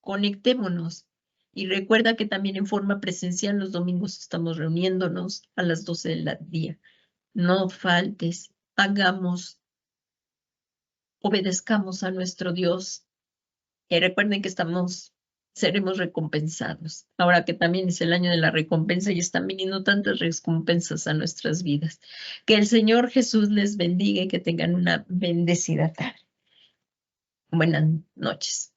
A: conectémonos. Y recuerda que también en forma presencial los domingos estamos reuniéndonos a las 12 del día. No faltes, hagamos, obedezcamos a nuestro Dios. Y recuerden que seremos recompensados. Ahora que también es el año de la recompensa y están viniendo tantas recompensas a nuestras vidas. Que el Señor Jesús les bendiga y que tengan una bendecida tarde. Buenas noches.